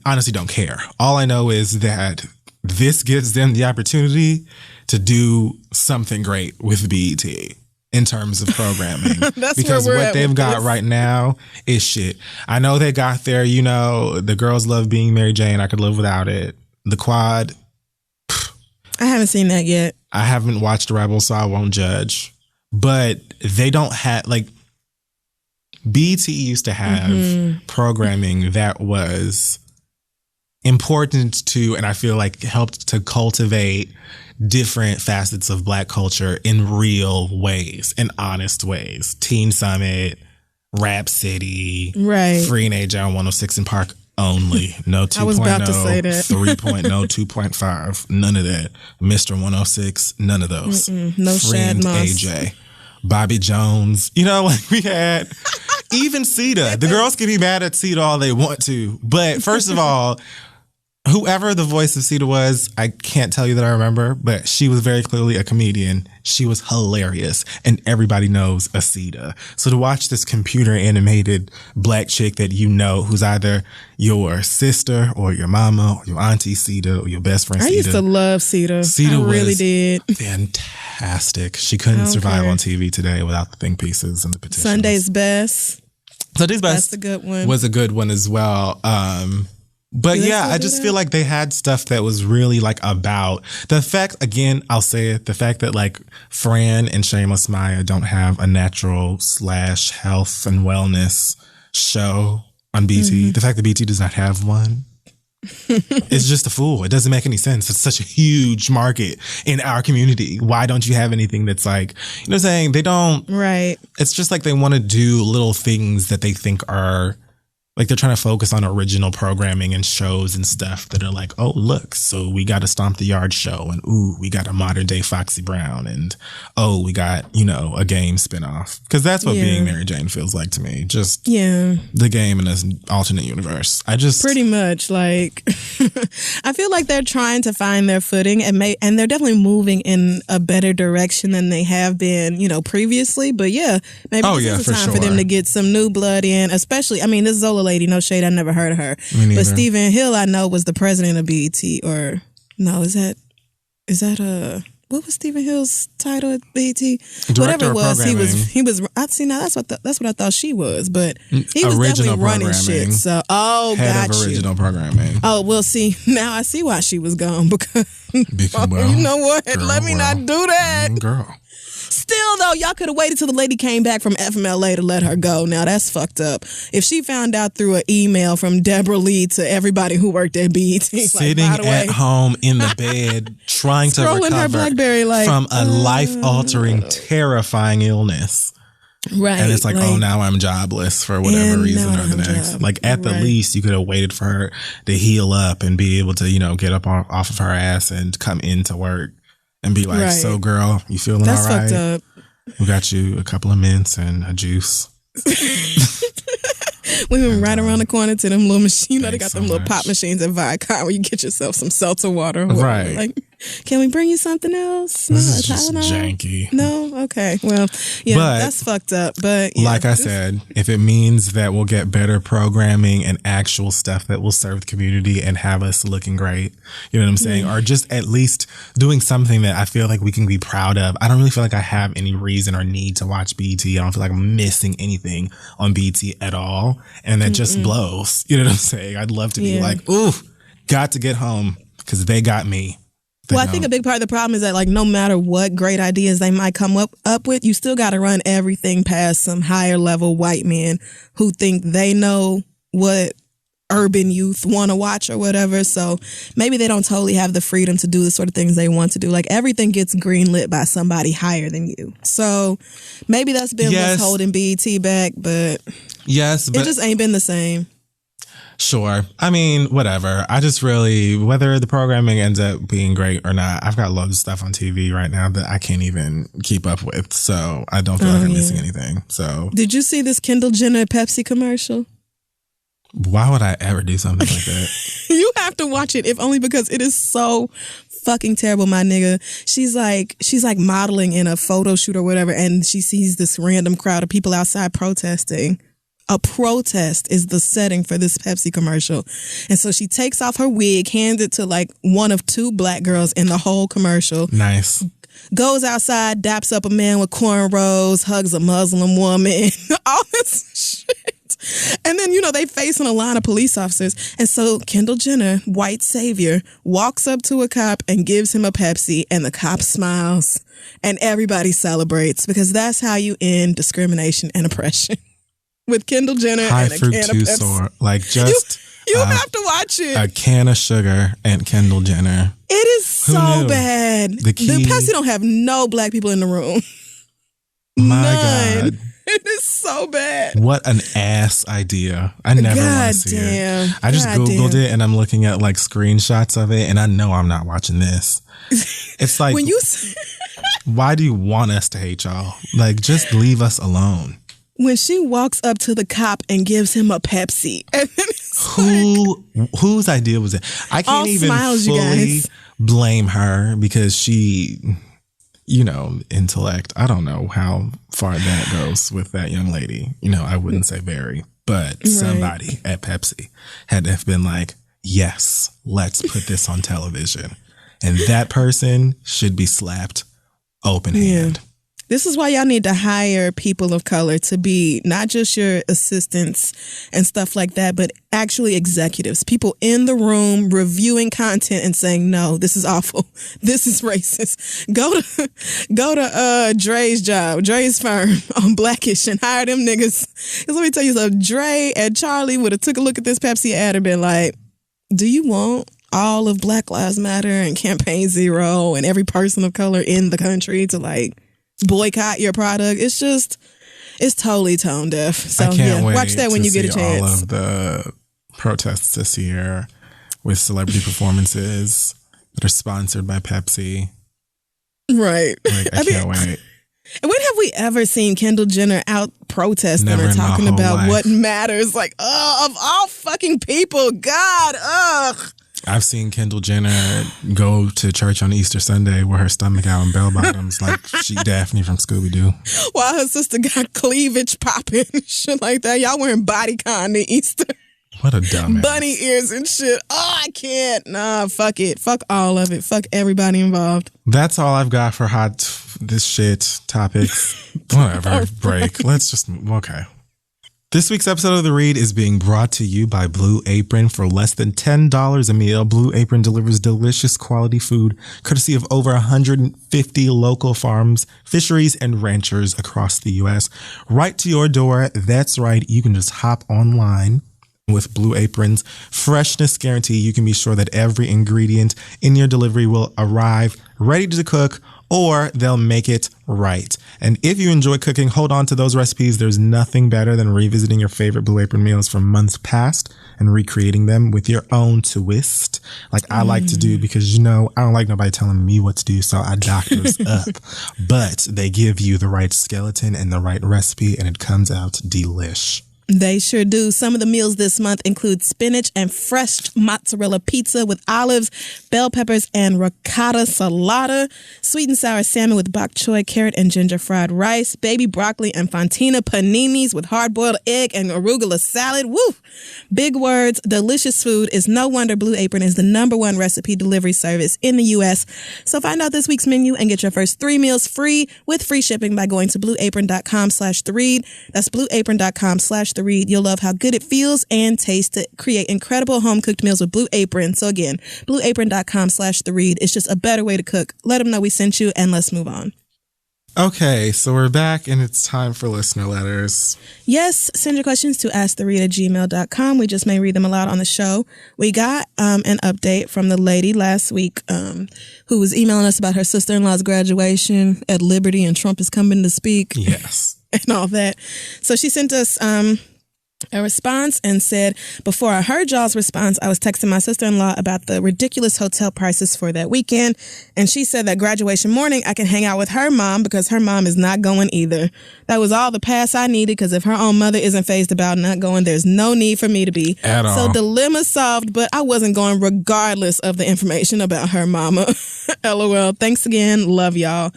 honestly don't care. All I know is that this gives them the opportunity to do something great with BET. In terms of programming. Because what they've got right now is shit. I know they got there, the girls love being Mary Jane. I could live without it. The Quad. I haven't seen that yet. I haven't watched Rebel, so I won't judge. But they don't have, BET used to have programming that was important to, and I feel like helped to cultivate different facets of Black culture in real ways, in honest ways. Teen Summit, Rap City, Free and AJ on 106 in Park only. No 2.0, I was about to say that. 3.0, 2.5, none of that. Mr. 106, none of those. No Free Shad and Moss. AJ. Bobby Jones. We had even Sita. The girls can be mad at Sita all they want to. But first of all, whoever the voice of Sita was, I can't tell you that I remember, but she was very clearly a comedian. She was hilarious, and everybody knows a Sita. So to watch this computer animated Black chick that who's either your sister or your mama or your auntie Sita or your best friend Sita. I used to love Sita. I really did. Fantastic. She couldn't survive on TV today without the think pieces and the petitions. Sunday's Best. Sunday's Best. That's a good one. Was a good one as well. But I just feel like they had stuff that was really about the fact, again, I'll say it, the fact that Fran and Shameless Maya don't have a natural / health and wellness show on BT. The fact that BT does not have one is just a fool. It doesn't make any sense. It's such a huge market in our community. Why don't you have anything that's saying they don't. Right. It's just they want to do little things that they think are they're trying to focus on original programming and shows and stuff that are oh, look, so we got a Stomp the Yard show, and we got a modern day Foxy Brown, and we got, a game spinoff. Because that's what being Mary Jane feels like to me. Just the game in an alternate universe. Pretty much, I feel like they're trying to find their footing and they're definitely moving in a better direction than they have been, previously. But maybe this is a time for them to get some new blood in, especially, this Zola lady, no shade, I never heard of her. But Stephen Hill, I know, was the president of BET, or no, is that what was Stephen Hill's title at BET? Whatever it was, he was. I see now. That's what I thought she was, but he was definitely running shit. So, head of original programming. Oh, well, see, now I see why she was gone because you know what? Let me not do that, girl. Still, though, y'all could have waited till the lady came back from FMLA to let her go. Now, that's fucked up. If she found out through an email from Deborah Lee to everybody who worked at BET. Sitting at home in the bed, trying to recover her BlackBerry, from a life-altering, terrifying illness. Right. And it's now I'm jobless for whatever reason or the next. At the least, you could have waited for her to heal up and be able to, get up off of her ass and come into work. And be so girl, you feeling all right? That's fucked up. We got you a couple of mints and a juice. We went right around the corner to them little machines. They got them little pop machines at Viacom where you get yourself some seltzer water. Right. Can we bring you something else? This is just janky. No? Okay. Well, yeah, but that's fucked up. But yeah, like I said, if it means that we'll get better programming and actual stuff that will serve the community and have us looking great, you know what I'm saying? Or just at least doing something that I feel like we can be proud of. I don't really feel like I have any reason or need to watch BT. I don't feel like I'm missing anything on BT at all. And that just blows. You know what I'm saying? I'd love to be like, ooh, got to get home because they got me. Well, I think a big part of the problem is that, like, no matter what great ideas they might come up with, you still got to run everything past some higher level white men who think they know what urban youth want to watch or whatever. So maybe they don't totally have the freedom to do the sort of things they want to do. Like, everything gets greenlit by somebody higher than you. So maybe that's been what's holding BET back, but it just ain't been the same. Sure. I mean, whatever. I just really, whether the programming ends up being great or not, I've got loads of stuff on TV right now that I can't even keep up with. So I don't feel like I'm missing anything. So, did you see this Kendall Jenner Pepsi commercial? Why would I ever do something like that? You have to watch it, if only because it is so fucking terrible, my nigga. She's like modeling in a photo shoot or whatever, and she sees this random crowd of people outside protesting. A protest is the setting for this Pepsi commercial. And so she takes off her wig, hands it to like one of two black girls in the whole commercial. Nice. Goes outside, daps up a man with cornrows, hugs a Muslim woman, all this shit. And then, they facing a line of police officers. And so Kendall Jenner, white savior, walks up to a cop and gives him a Pepsi, and the cop smiles and everybody celebrates, because that's how you end discrimination and oppression. With Kendall Jenner high and a can of Pepsi. Like, just you have to watch it. A can of sugar and Kendall Jenner. It is so bad. The Pepsi don't have no black people in the room. My None. God. It is so bad. What an ass idea. I never want to see it. I just Googled it and I'm looking at like screenshots of it and I know I'm not watching this. It's like, why do you want us to hate y'all? Like, just leave us alone. When she walks up to the cop and gives him a Pepsi. And whose idea was it? I can't even fully blame her because she, intellect. I don't know how far that goes with that young lady. I wouldn't say very, but somebody at Pepsi had to have been like, yes, let's put this on television. And that person should be slapped open hand. This is why y'all need to hire people of color to be not just your assistants and stuff like that, but actually executives, people in the room reviewing content and saying, no, this is awful. This is racist. Go to Dre's job, Dre's firm on Blackish and hire them niggas. Because let me tell you something, Dre and Charlie would have took a look at this Pepsi ad and been like, do you want all of Black Lives Matter and Campaign Zero and every person of color in the country to like boycott your product? It's totally tone deaf. So I can't wait watch that when you get a chance. All of the protests this year with celebrity performances that are sponsored by Pepsi. Right. Like, I can't wait. And when have we ever seen Kendall Jenner out protesting or talking about what matters? Like, of all fucking people, God, ugh. I've seen Kendall Jenner go to church on Easter Sunday with her stomach out and bell bottoms like she Daphne from Scooby-Doo. While her sister got cleavage popping and shit like that. Y'all wearing bodycon to Easter. What a dumbass. Bunny ears and shit. Oh, I can't. Nah, fuck it. Fuck all of it. Fuck everybody involved. That's all I've got for this shit topics. Whatever. Break. Let's just okay. This week's episode of The Read is being brought to you by Blue Apron. For less than $10 a meal, Blue Apron delivers delicious quality food courtesy of over 150 local farms, fisheries, and ranchers across the U.S. right to your door. That's right. You can just hop online. With Blue Apron's freshness guarantee, you can be sure that every ingredient in your delivery will arrive ready to cook, or they'll make it right. And if you enjoy cooking, hold on to those recipes. There's nothing better than revisiting your favorite Blue Apron meals from months past and recreating them with your own twist, like I like to do, because, I don't like nobody telling me what to do, so I doctors up. But they give you the right skeleton and the right recipe, and it comes out delish. They sure do. Some of the meals this month include spinach and fresh mozzarella pizza with olives, bell peppers, and ricotta salata, sweet and sour salmon with bok choy, carrot, and ginger fried rice, baby broccoli and fontina paninis with hard-boiled egg and arugula salad. Woo! Big words, delicious food. Is no wonder Blue Apron is the #1 recipe delivery service in the U.S. So find out this week's menu and get your first 3 meals free with free shipping by going to blueapron.com/theread. That's blueapron.com/theread. You'll love how good it feels and tastes it. Create incredible home-cooked meals with Blue Apron. So again, blueapron.com/theread. It's just a better way to cook. Let them know we sent you, and let's move on. Okay, so we're back, and it's time for listener letters. Yes, send your questions to asktheread@gmail.com. We just may read them aloud on the show. We got an update from the lady last week who was emailing us about her sister-in-law's graduation at Liberty, and Trump is coming to speak. Yes. And all that. So she sent us a response and said, before I heard y'all's response, I was texting my sister-in-law about the ridiculous hotel prices for that weekend. And she said that graduation morning, I can hang out with her mom because her mom is not going either. That was all the pass I needed because if her own mother isn't fazed about not going, there's no need for me to be. At all. So dilemma solved, but I wasn't going regardless of the information about her mama. LOL. Thanks again. Love y'all.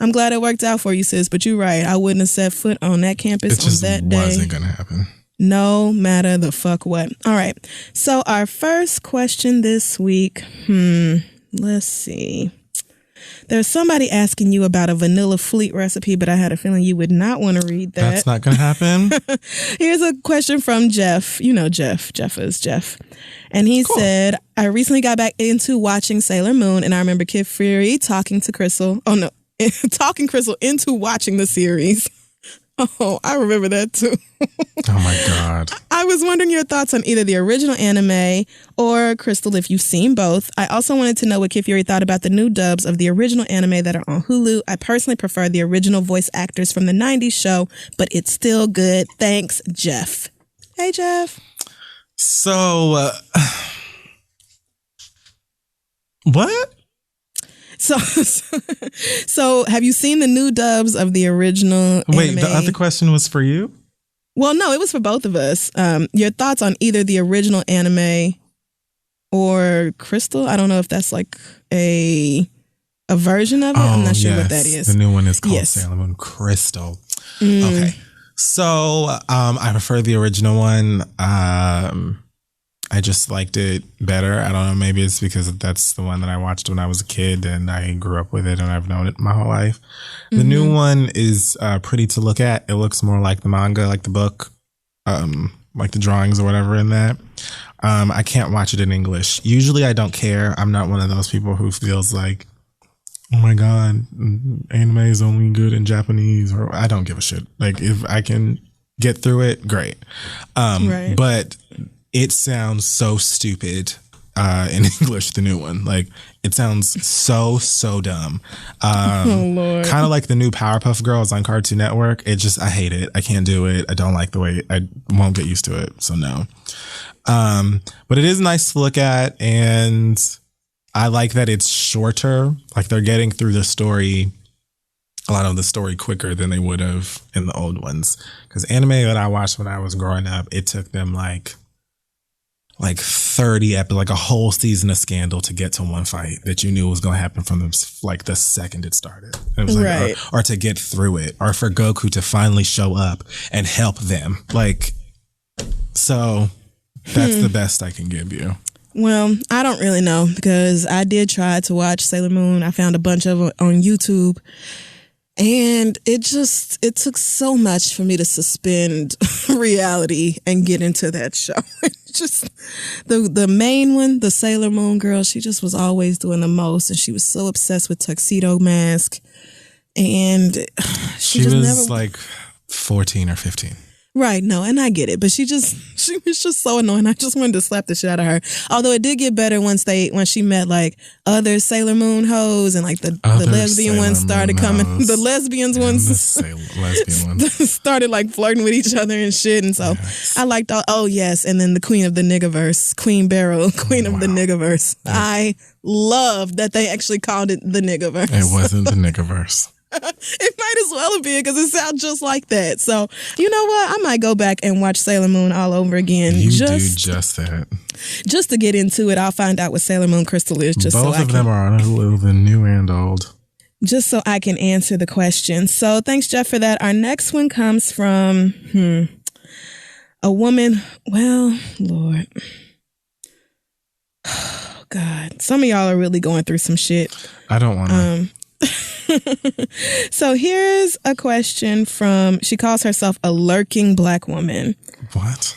I'm glad it worked out for you, sis, but you're right. I wouldn't have set foot on that campus on that day. It just wasn't going to happen. No matter the fuck what. All right. So our first question this week, let's see. There's somebody asking you about a vanilla fleet recipe, but I had a feeling you would not want to read that. That's not going to happen. Here's a question from Jeff. You know Jeff. Jeff is Jeff. And he said, I recently got back into watching Sailor Moon, and I remember Kid Fury talking Crystal into watching the series. Oh, I remember that too. Oh my God. I was wondering your thoughts on either the original anime or Crystal, if you've seen both. I also wanted to know what Kid Fury thought about the new dubs of the original anime that are on Hulu. I personally prefer the original voice actors from the 90s show, but it's still good. Thanks, Jeff. Hey, Jeff. So, what? So have you seen the new dubs of the original Wait, anime? the other question was for you? Well, no, it was for both of us. Your thoughts on either the original anime or Crystal? I don't know if that's like a version of it. I'm not sure what that is. The new one is called Sailor Moon Crystal. Okay. So I prefer the original one. I just liked it better. I don't know. Maybe it's because that's the one that I watched when I was a kid and I grew up with it and I've known it my whole life. The new one is pretty to look at. It looks more like the manga, like the book, like the drawings or whatever in that. I can't watch it in English. Usually I don't care. I'm not one of those people who feels like, oh my God, anime is only good in Japanese, or I don't give a shit. Like if I can get through it, great. Right. But it sounds so stupid in English, the new one. Like, it sounds so dumb. Oh, Lord. Kind of like the new Powerpuff Girls on Cartoon Network. I hate it. I can't do it. I don't like the way, I won't get used to it. So no. But it is nice to look at, and I like that it's shorter. Like, they're getting through a lot of the story quicker than they would have in the old ones. Because anime that I watched when I was growing up, it took them like 30 episodes, like a whole season of Scandal to get to one fight that you knew was going to happen from the second it started. It was like, or to get through it, or for Goku to finally show up and help them. Like, so that's the best I can give you. Well, I don't really know because I did try to watch Sailor Moon. I found a bunch of them on YouTube. And it took so much for me to suspend reality and get into that show. Just the main one, the Sailor Moon girl, she just was always doing the most. And she was so obsessed with Tuxedo Mask. And she just was like 14 or 15. Right, no, and I get it, but she was just so annoying. I just wanted to slap the shit out of her. Although it did get better when she met like other Sailor Moon hoes and like the lesbian ones started coming. The lesbian ones started like flirting with each other and shit. And so I liked and then the Queen of the Niggaverse, Queen Beryl, Queen of the Niggaverse. I loved that they actually called it the Niggaverse. It wasn't the Niggaverse. It might as well have been because it sounds just like that. So, you know what? I might go back and watch Sailor Moon all over again. You do just that. Just to get into it, I'll find out what Sailor Moon Crystal is. Both of them are on Hulu, the new and old. Just so I can answer the question. So thanks, Jeff, for that. Our next one comes from a woman. Well, Lord. Oh, God. Some of y'all are really going through some shit. I don't want to. So here's a question from, she calls herself a lurking black woman. What?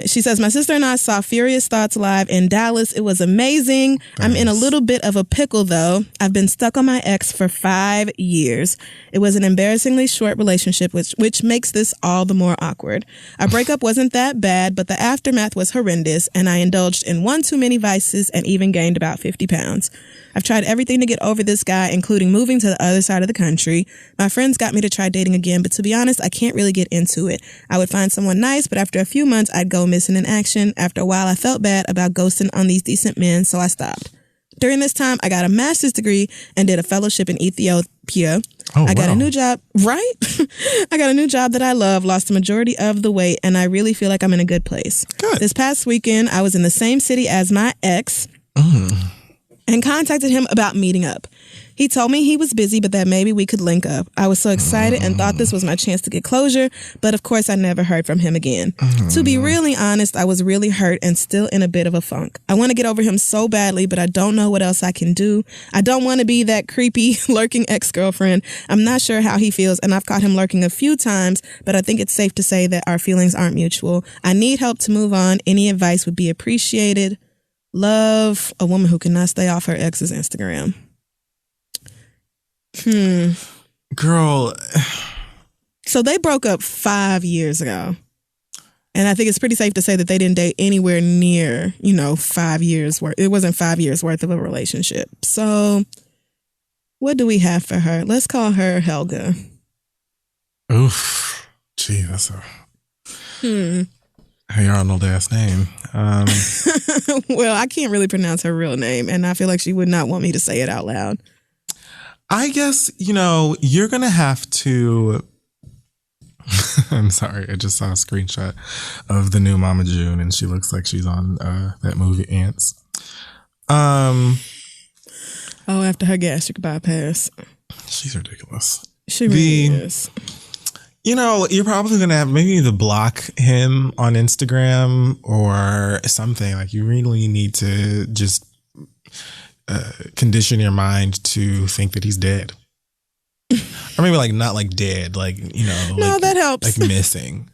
She says, my sister and I saw Furious Thoughts live in Dallas. It was amazing. Thanks. I'm in a little bit of a pickle, though. I've been stuck on my ex for 5 years. It was an embarrassingly short relationship, which makes this all the more awkward. Our breakup wasn't that bad, but the aftermath was horrendous, and I indulged in one too many vices and even gained about 50 pounds. I've tried everything to get over this guy, including moving to the other side of the country. My friends got me to try dating again, but to be honest, I can't really get into it. I would find someone nice, but after a few months, I'd go missing in action. After a while, I felt bad about ghosting on these decent men, so I stopped. During this time, I got a master's degree and did a fellowship in Ethiopia. I got a new job, right? I got a new job that I love, lost the majority of the weight, and I really feel like I'm in a good place. Good. This past weekend, I was in the same city as my ex. And contacted him about meeting up. He told me he was busy, but that maybe we could link up. I was so excited and thought this was my chance to get closure, but of course I never heard from him again. To be really honest, I was really hurt and still in a bit of a funk. I want to get over him so badly, but I don't know what else I can do. I don't want to be that creepy, lurking ex-girlfriend. I'm not sure how he feels, and I've caught him lurking a few times, but I think it's safe to say that our feelings aren't mutual. I need help to move on. Any advice would be appreciated. Love, a woman who cannot stay off her ex's Instagram. Girl. So they broke up 5 years ago. And I think it's pretty safe to say that they didn't date anywhere near, 5 years worth. It wasn't 5 years worth of a relationship. So what do we have for her? Let's call her Helga. Oof. Gee, that's a... Hey, Arnold ass name. Well, I can't really pronounce her real name, and I feel like she would not want me to say it out loud. I guess, you're going to have to... I'm sorry, I just saw a screenshot of the new Mama June, and she looks like she's on that movie Ants. After her gastric bypass. She's ridiculous. She really is. You're probably going to have maybe to block him on Instagram or something. Like, you really need to just condition your mind to think that he's dead. Or maybe, not dead, No, that helps. Missing.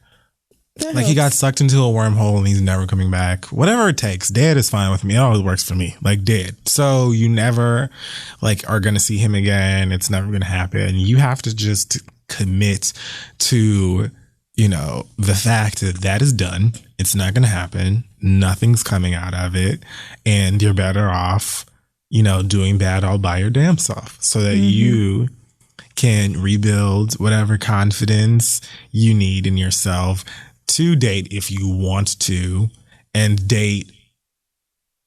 He got sucked into a wormhole and he's never coming back. Whatever it takes. Dead is fine with me. It always works for me. Dead. So you never, are going to see him again. It's never going to happen. You have to just commit to, the fact that is done. It's not going to happen. Nothing's coming out of it. And you're better off, doing bad all by your damn self so that you can rebuild whatever confidence you need in yourself to date if you want to, and date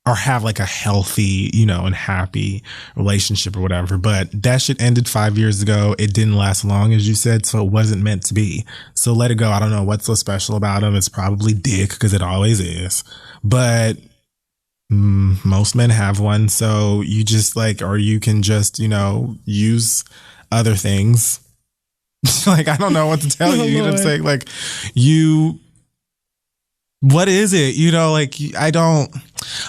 or have a healthy, and happy relationship or whatever. But that shit ended 5 years ago. It didn't last long, as you said, so it wasn't meant to be. So let it go. I don't know what's so special about him. It's probably dick, because it always is. But most men have one. So you just or you can just, use other things. I don't know what to tell you. You know what I'm saying? What is it?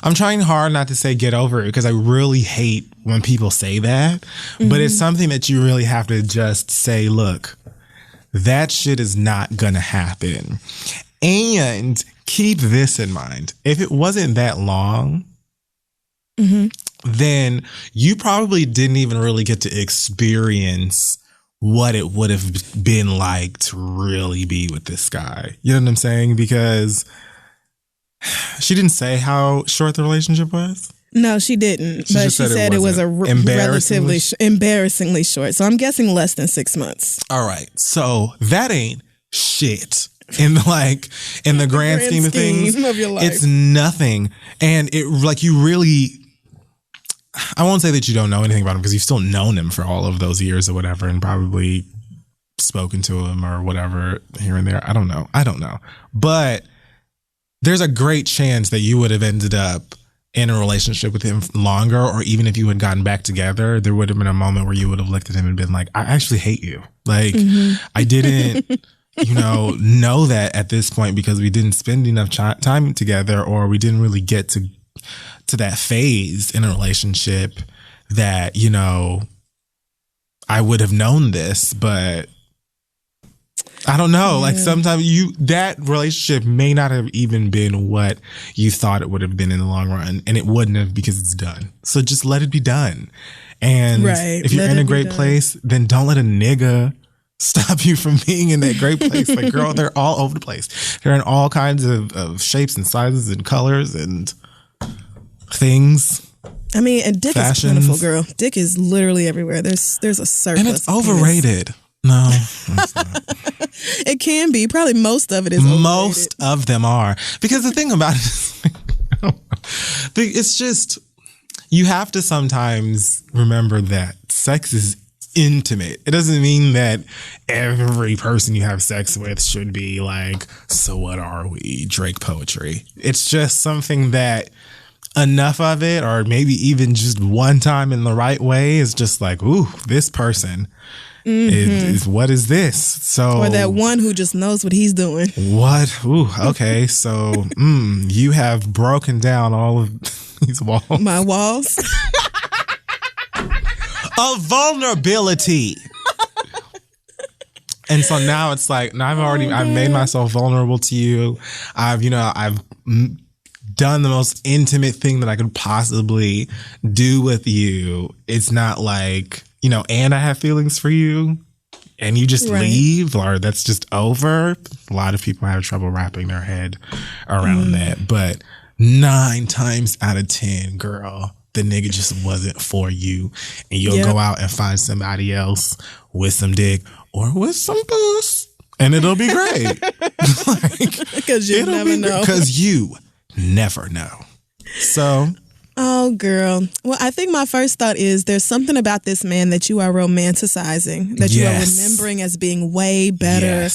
I'm trying hard not to say get over it, because I really hate when people say that, but it's something that you really have to just say, look, that shit is not gonna happen. And keep this in mind. If it wasn't that long, then you probably didn't even really get to experience what it would have been like to really be with this guy. You know what I'm saying? Because she didn't say how short the relationship was. No, she didn't. But she said it was a relatively embarrassingly short. So I'm guessing less than 6 months. All right. So that ain't shit in the grand scheme of things. Of your life. It's nothing. And it you really, I won't say that you don't know anything about him because you've still known him for all of those years or whatever, and probably spoken to him or whatever here and there. I don't know. But there's a great chance that you would have ended up in a relationship with him longer, or even if you had gotten back together, there would have been a moment where you would have looked at him and been like, I actually hate you. Like, I didn't, know that at this point because we didn't spend enough time together, or we didn't really get to that phase in a relationship that, I would have known this, but I don't know. Yeah. Like sometimes that relationship may not have even been what you thought it would have been in the long run, and it wouldn't have because it's done. So just let it be done. And if you're in a great place, then don't let a nigga stop you from being in that great place. Like, girl, they're all over the place. They're in all kinds of shapes and sizes and colors and things. I mean, and dick is plentiful, girl. Dick is literally everywhere. There's a surplus. And it's overrated. No, it's not. It can be. Probably most of it is overrated. Most of them are. Because the thing about it is, it's just, you have to sometimes remember that sex is intimate. It doesn't mean that every person you have sex with should be like, so what are we? Drake poetry. It's just something that enough of it, or maybe even just one time in the right way, is just like, ooh, this person is what is this? So, or that one who just knows what he's doing. What? Ooh, okay. So you have broken down all of these walls. My walls. Of vulnerability. And so now it's like, now I've made myself vulnerable to you. I've done the most intimate thing that I could possibly do with you. It's not like, and I have feelings for you and you just leave, or that's just over. A lot of people have trouble wrapping their head around that. But 9 times out of 10, girl, the nigga just wasn't for you. And you'll go out and find somebody else with some dick or with some puss, and it'll be great. Because you never know. Because you never know. So... Oh, girl. Well, I think my first thought is there's something about this man that you are romanticizing, that you are remembering as being way better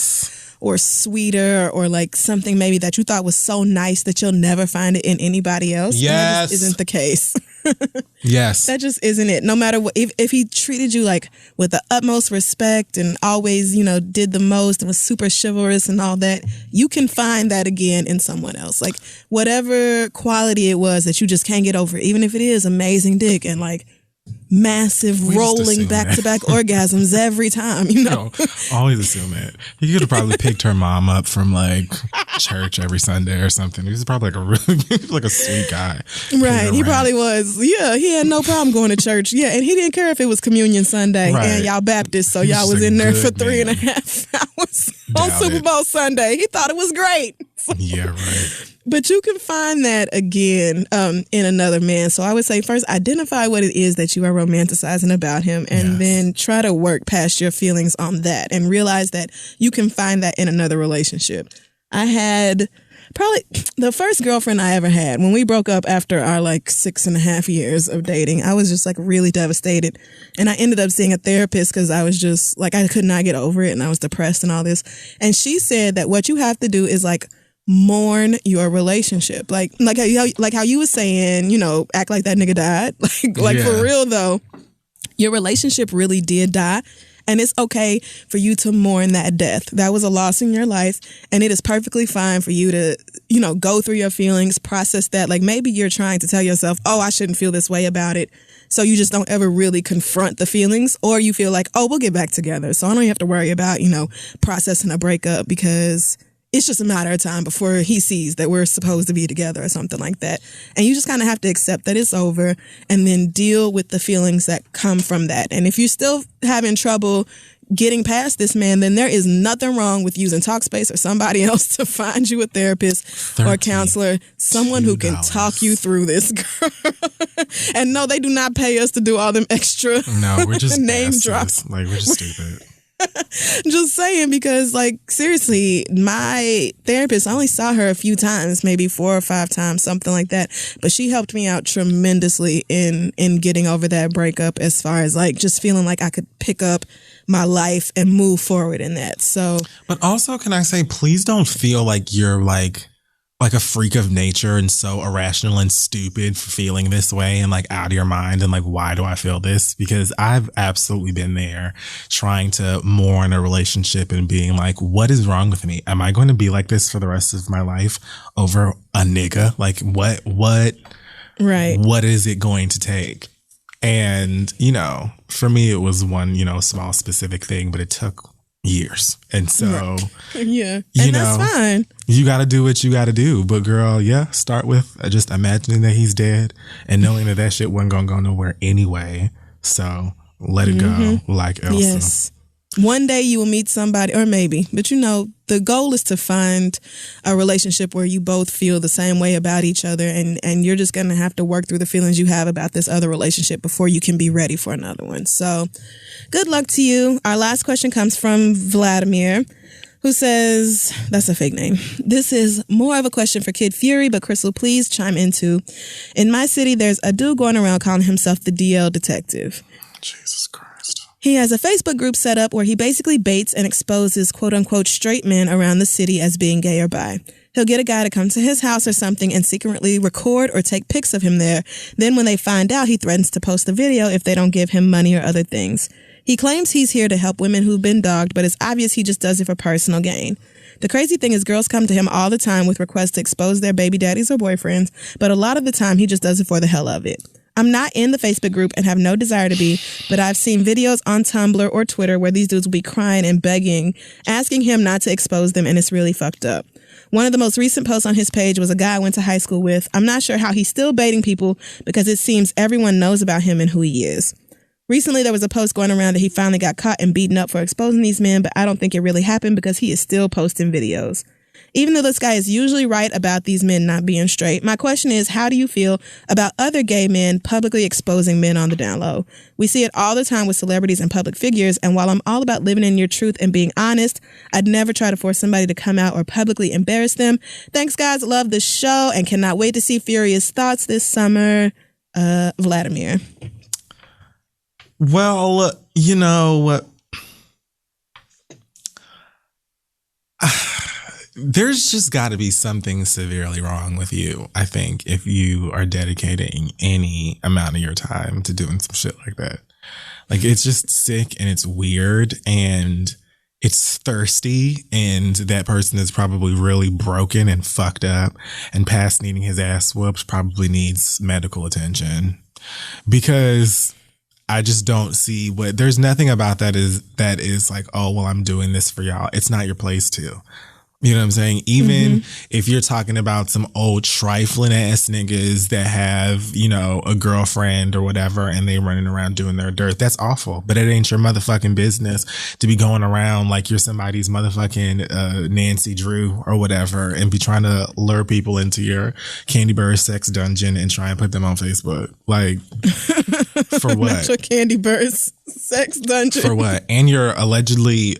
or sweeter, or like something maybe that you thought was so nice that you'll never find it in anybody else. Yes. And that just isn't the case. Yes. That just isn't it. No matter what, if he treated you like with the utmost respect and always, did the most and was super chivalrous and all that, you can find that again in someone else. Like whatever quality it was that you just can't get over, even if it is amazing dick and like massive rolling back-to-back orgasms every time, always assume that. He could have probably picked her mom up from like church every Sunday or something. He was probably like a sweet guy. Right. He probably was. Yeah, he had no problem going to church. Yeah, and he didn't care if it was Communion Sunday and y'all Baptist, so y'all was in there for 3.5 hours on Super Bowl Sunday. He thought it was great. Yeah, right. But you can find that again in another man. So I would say first identify what it is that you are romanticizing about him, and then try to work past your feelings on that and realize that you can find that in another relationship. I had probably the first girlfriend I ever had. When we broke up after our 6.5 years of dating, I was just really devastated. And I ended up seeing a therapist because I was just I could not get over it and I was depressed and all this. And she said that what you have to do is mourn your relationship. Like how you was saying, act like that nigga died. For real though, your relationship really did die. And it's okay for you to mourn that death. That was a loss in your life. And it is perfectly fine for you to, go through your feelings, process that. Like maybe you're trying to tell yourself, oh, I shouldn't feel this way about it. So you just don't ever really confront the feelings, or you feel like, oh, we'll get back together. So I don't have to worry about, processing a breakup because it's just a matter of time before he sees that we're supposed to be together or something like that. And you just kind of have to accept that it's over and then deal with the feelings that come from that. And if you're still having trouble getting past this man, then there is nothing wrong with using Talkspace or somebody else to find you a therapist or a counselor, someone who can talk you through this, girl. And no, they do not pay us to do all them extra no, we're just name drops. We're just stupid. Just saying, because like seriously, my therapist, I only saw her a few times, maybe 4 or 5 times, something like that. But she helped me out tremendously in getting over that breakup, as far as like just feeling like I could pick up my life and move forward in that. So, but also, can I say, please don't feel like you're like a freak of nature and so irrational and stupid for feeling this way and like out of your mind and like, why do I feel this? Because I've absolutely been there trying to mourn a relationship and being like, what is wrong with me? Am I going to be like this for the rest of my life over a nigga? Like what right. What is it going to take? And, you know, for me, it was one, you know, small specific thing, but it took years. And so, yeah, and that's fine. You got to do what you got to do. But girl, yeah, start with just imagining that he's dead and knowing that shit wasn't going to go nowhere anyway. So let it go, like Elsa. Yes. One day you will meet somebody, or maybe, but you know, the goal is to find a relationship where you both feel the same way about each other, and you're just going to have to work through the feelings you have about this other relationship before you can be ready for another one. So good luck to you. Our last question comes from Vladimir, who says, that's a fake name. This is more of a question for Kid Fury, but Crystal, please chime in too. In my city, there's a dude going around calling himself the DL detective. Jesus Christ. He has a Facebook group set up where he basically baits and exposes quote unquote straight men around the city as being gay or bi. He'll get a guy to come to his house or something and secretly record or take pics of him there. Then when they find out, he threatens to post the video if they don't give him money or other things. He claims he's here to help women who've been dogged, but it's obvious he just does it for personal gain. The crazy thing is girls come to him all the time with requests to expose their baby daddies or boyfriends, but a lot of the time he just does it for the hell of it. I'm not in the Facebook group and have no desire to be, but I've seen videos on Tumblr or Twitter where these dudes will be crying and begging, asking him not to expose them, and it's really fucked up. One of the most recent posts on his page was a guy I went to high school with. I'm not sure how he's still baiting people because it seems everyone knows about him and who he is. Recently, there was a post going around that he finally got caught and beaten up for exposing these men, but I don't think it really happened because he is still posting videos. Even though this guy is usually right about these men not being straight, my question is, how do you feel about other gay men publicly exposing men on the down low? We see it all the time with celebrities and public figures, and while I'm all about living in your truth and being honest, I'd never try to force somebody to come out or publicly embarrass them. Thanks, guys. Love the show and cannot wait to see Furious Thoughts this summer. Vladimir. Well, you know, there's just got to be something severely wrong with you, I think, if you are dedicating any amount of your time to doing some shit like that. Like, it's just sick and it's weird and it's thirsty, and that person is probably really broken and fucked up and past needing his ass whooped, probably needs medical attention, because I just don't see what, there's nothing about that is like, oh, well, I'm doing this for y'all. It's not your place to. You know what I'm saying? Even if you're talking about some old trifling ass niggas that have, you know, a girlfriend or whatever, and they running around doing their dirt, that's awful. But it ain't your motherfucking business to be going around like you're somebody's motherfucking Nancy Drew or whatever, and be trying to lure people into your Candy Bird sex dungeon and try and put them on Facebook. Like, for what? Not your Candy Bird sex dungeon. For what? And you're allegedly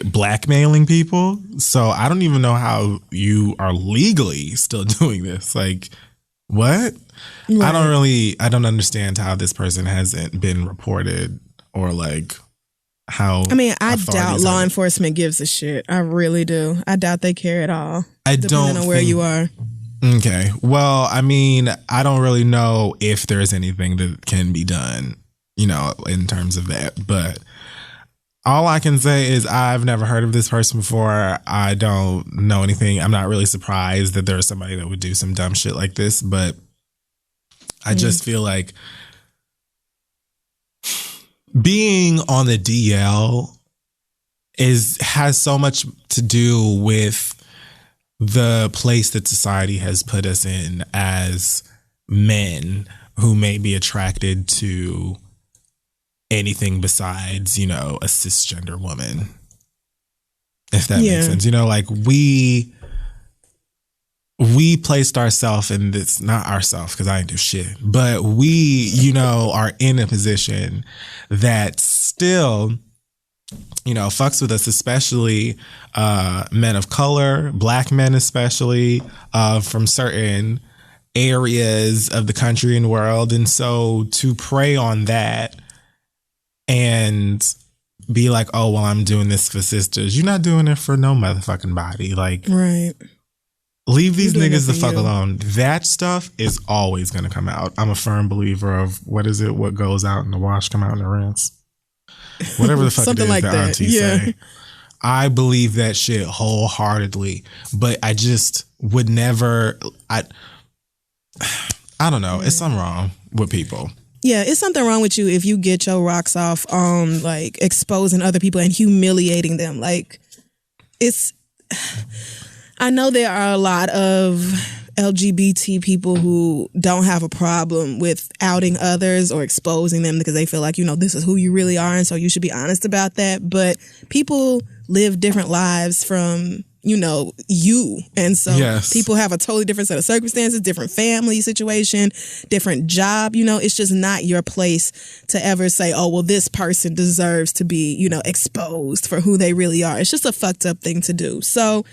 blackmailing people. So I don't even know how you are legally still doing this. Like, what? Right. I don't understand how this person hasn't been reported, or like how. I mean, I doubt law enforcement gives a shit. I really do. I doubt they care at all. Depending on where you are. Okay. Well, I mean, I don't really know if there's anything that can be done, you know, in terms of that, but all I can say is I've never heard of this person before. I don't know anything. I'm not really surprised that there's somebody that would do some dumb shit like this, but I just feel like being on the DL has so much to do with the place that society has put us in as men who may be attracted to anything besides, you know, a cisgender woman, if that makes sense. You know, like we placed ourselves in this, not ourselves because I didn't do shit, but we, you know, are in a position that still fucks with us, especially men of color, black men especially, from certain areas of the country and world. And so to prey on that and be like, oh, well, I'm doing this for sisters. You're not doing it for no motherfucking body. Like, right. Leave these niggas the fuck alone. That stuff is always going to come out. I'm a firm believer of what goes out in the wash, come out in the rinse. Whatever the fuck it is like that aunties say. I believe that shit wholeheartedly. But I just would never, I don't know. It's something wrong with people. Yeah, it's something wrong with you if you get your rocks off on like exposing other people and humiliating them. Like, I know there are a lot of LGBT people who don't have a problem with outing others or exposing them because they feel like, this is who you really are, and so you should be honest about that. But people live different lives from, you. And so people have a totally different set of circumstances, different family situation, different job. It's just not your place to ever say, oh, well, this person deserves to be, exposed for who they really are. It's just a fucked up thing to do. So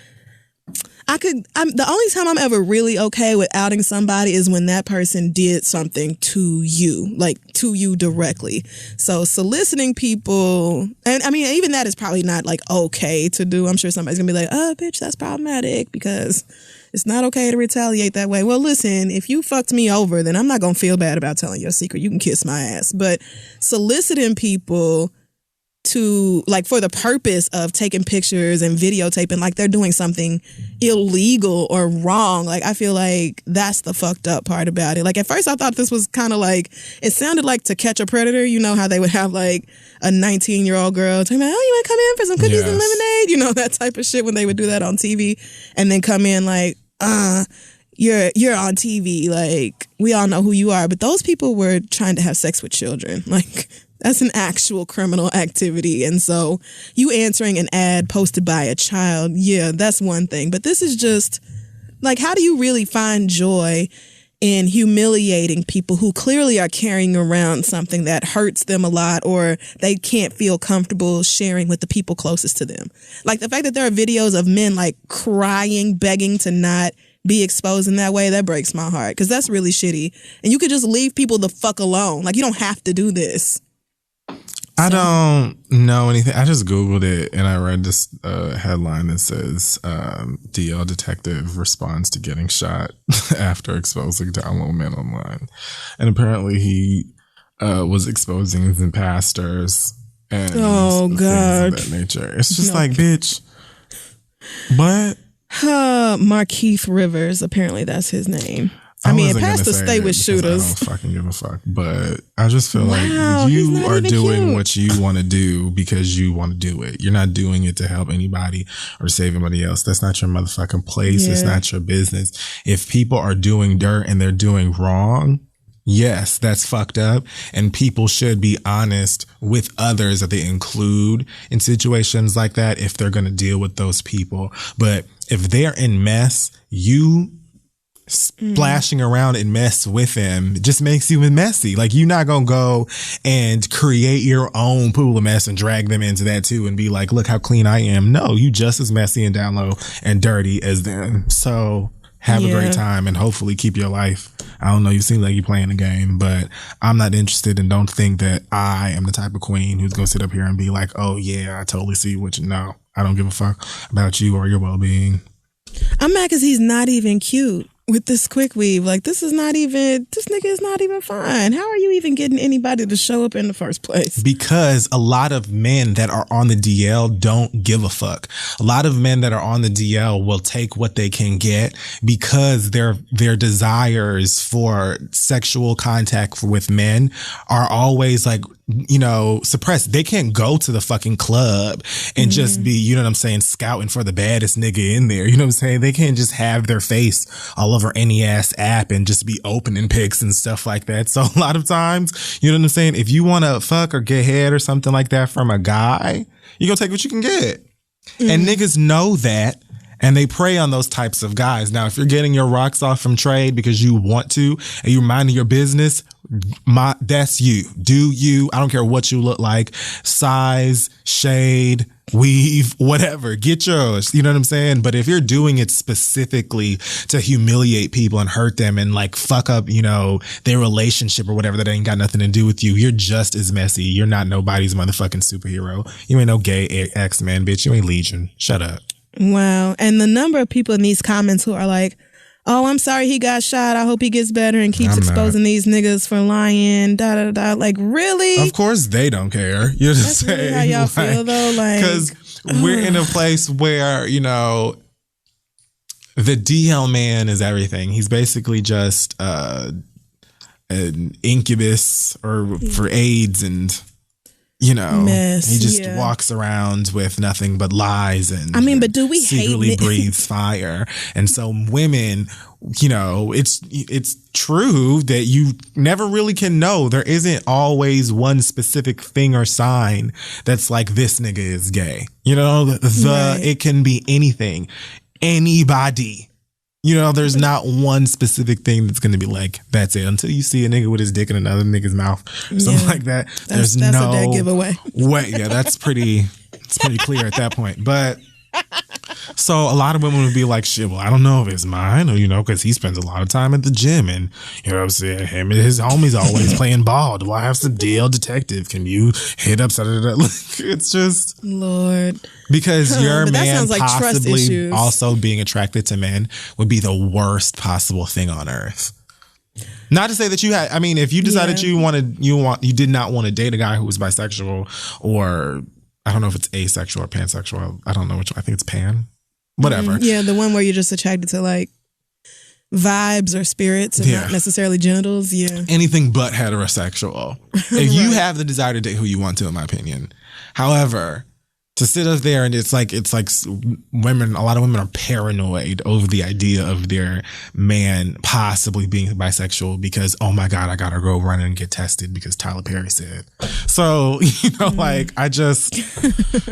the only time I'm ever really okay with outing somebody is when that person did something to you, like to you directly. So soliciting people, and I mean, even that is probably not like okay to do. I'm sure somebody's gonna be like, oh, bitch, that's problematic because it's not okay to retaliate that way. Well, listen, if you fucked me over, then I'm not gonna feel bad about telling your secret. You can kiss my ass. But soliciting people to like for the purpose of taking pictures and videotaping like they're doing something illegal or wrong, like I feel like that's the fucked up part about it. Like at first I thought this was kind of like, it sounded like To Catch a Predator. How they would have like a 19-year-old girl talking about, oh, you want to come in for some cookies and lemonade, that type of shit when they would do that on TV, and then come in like, you're on TV, like we all know who you are. But those people were trying to have sex with children. Like, that's an actual criminal activity. And so you answering an ad posted by a child, that's one thing. But this is just like, how do you really find joy in humiliating people who clearly are carrying around something that hurts them a lot, or they can't feel comfortable sharing with the people closest to them? Like the fact that there are videos of men like crying, begging to not be exposed in that way, that breaks my heart, because that's really shitty. And you could just leave people the fuck alone. Like, you don't have to do this. I don't know anything. I just Googled it and I read this headline that says DL detective responds to getting shot after exposing down low men online. And apparently he was exposing some pastors and things of that nature. It's just like, bitch, what? Markeith Rivers, apparently that's his name. I mean, pastors stay with shooters. I don't fucking give a fuck. But I just feel like you are doing what you want to do because you want to do it. You're not doing it to help anybody or save anybody else. That's not your motherfucking place. It's not your business. If people are doing dirt and they're doing wrong, yes, that's fucked up. And people should be honest with others that they include in situations like that if they're going to deal with those people. But if they're in mess, you splashing around in mess with them just makes you messy. Like, you're not gonna go and create your own pool of mess and drag them into that too and be like, look how clean I am. No, you just as messy and down low and dirty as them. So have a great time and hopefully keep your life. I don't know, you seem like you're playing a game, but I'm not interested, and don't think that I am the type of queen who's gonna sit up here and be like, oh yeah, I totally see what you know. I don't give a fuck about you or your well-being. I'm mad because he's not even cute with this quick weave. Like, this nigga is not even fine. How are you even getting anybody to show up in the first place? Because a lot of men that are on the DL don't give a fuck. A lot of men that are on the DL will take what they can get because their desires for sexual contact with men are always like, suppressed. They can't go to the fucking club and just be, scouting for the baddest nigga in there. You know what I'm saying? They can't just have their face all over any ass app and just be opening pics and stuff like that. So a lot of times, you know what I'm saying? If you want to fuck or get head or something like that from a guy, you're going to take what you can get. And niggas know that. And they prey on those types of guys. Now, if you're getting your rocks off from trade because you want to and you're minding your business, That's you. Do you. I don't care what you look like. Size, shade, weave, whatever. Get yours. You know what I'm saying? But if you're doing it specifically to humiliate people and hurt them and like fuck up, you know, their relationship or whatever that ain't got nothing to do with you, you're just as messy. You're not nobody's motherfucking superhero. You ain't no gay X-Men, bitch. You ain't Legion. Shut up. Wow. And the number of people in these comments who are like, oh, I'm sorry he got shot. I hope he gets better and keeps exposing these niggas for lying. Da da da. Like, really? Of course they don't care. You're just That's saying, really how y'all feel though. Like, because we're in a place where, you know, the DL man is everything. He's basically just an incubus or for AIDS and. You know, he just walks around with nothing but lies and but do we secretly breathes fire. And so women, you know, it's true that you never really can know. There isn't always one specific thing or sign that's like this nigga is gay. You know, it can be anything, anybody. You know, there's not one specific thing that's going to be like, that's it. Until you see a nigga with his dick in another nigga's mouth, something like that. That's no a dead giveaway. Way. Yeah, it's pretty clear at that point. But so a lot of women would be like, shit, well, I don't know if it's mine or, you know, because he spends a lot of time at the gym and, you know what I'm saying, him and his homies always playing ball. Do I have some DL detective? Can you hit up? It's just. Lord. Because your man like possibly also being attracted to men would be the worst possible thing on earth. Not to say that you had, I mean, if you decided you did not want to date a guy who was bisexual or I don't know if it's asexual or pansexual. I don't know which one. I think it's pan. Whatever. Yeah, the one where you're just attracted to like vibes or spirits and not necessarily genitals. Yeah. Anything but heterosexual. If you have the desire to date who you want to, in my opinion. However, to sit up there and it's like women, a lot of women are paranoid over the idea of their man possibly being bisexual because, oh my God, I gotta go run and get tested because Tyler Perry said. So, you know, like I just,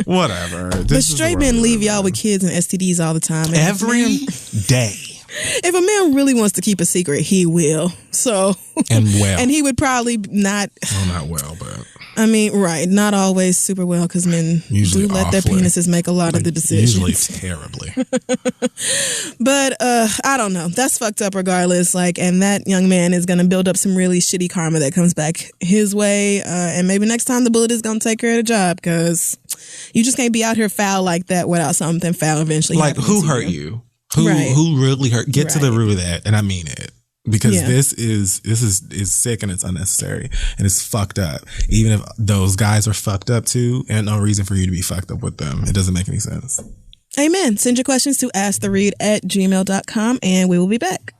whatever. But straight men leave y'all with kids and STDs all the time. Every day. If a man really wants to keep a secret, he will. So, and he would probably not. Well, not well, but. I mean, right. Not always super well because men usually do let their penises make a lot of the decisions. Usually terribly. But I don't know. That's fucked up regardless. Like, and that young man is going to build up some really shitty karma that comes back his way. And maybe next time the bullet is going to take care of the job because you just can't be out here foul like that without something foul eventually. Like, who hurt you? Who really hurt? Get to the root of that. And I mean it. Because this is sick and it's unnecessary and it's fucked up. Even if those guys are fucked up too, and no reason for you to be fucked up with them. It doesn't make any sense. Amen. Send your questions to asktheread@gmail.com and we will be back.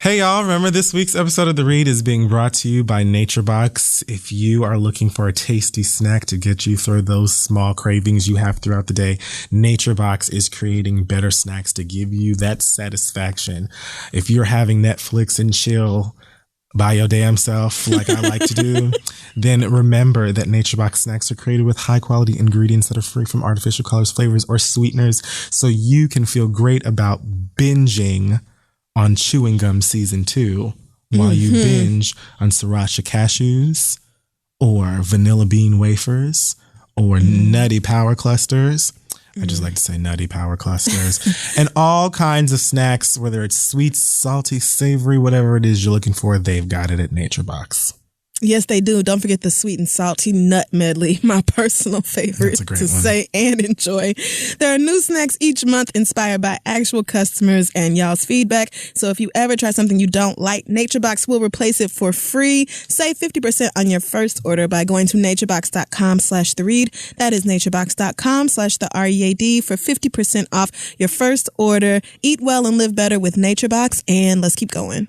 Hey y'all, remember this week's episode of The Read is being brought to you by NatureBox. If you are looking for a tasty snack to get you through those small cravings you have throughout the day, NatureBox is creating better snacks to give you that satisfaction. If you're having Netflix and chill by your damn self, like I like to do, then remember that NatureBox snacks are created with high quality ingredients that are free from artificial colors, flavors, or sweeteners, so you can feel great about binging on Chewing Gum Season 2 while you binge on Sriracha Cashews or Vanilla Bean Wafers or Nutty Power Clusters. I just like to say Nutty Power Clusters. And all kinds of snacks, whether it's sweet, salty, savory, whatever it is you're looking for, they've got it at NatureBox. Yes, they do. Don't forget the sweet and salty nut medley, my personal favorite to say and enjoy. There are new snacks each month inspired by actual customers and y'all's feedback. So if you ever try something you don't like, NatureBox will replace it for free. Save 50% on your first order by going to naturebox.com/theread. That is naturebox.com/theread for 50% off your first order. Eat well and live better with NatureBox, and let's keep going.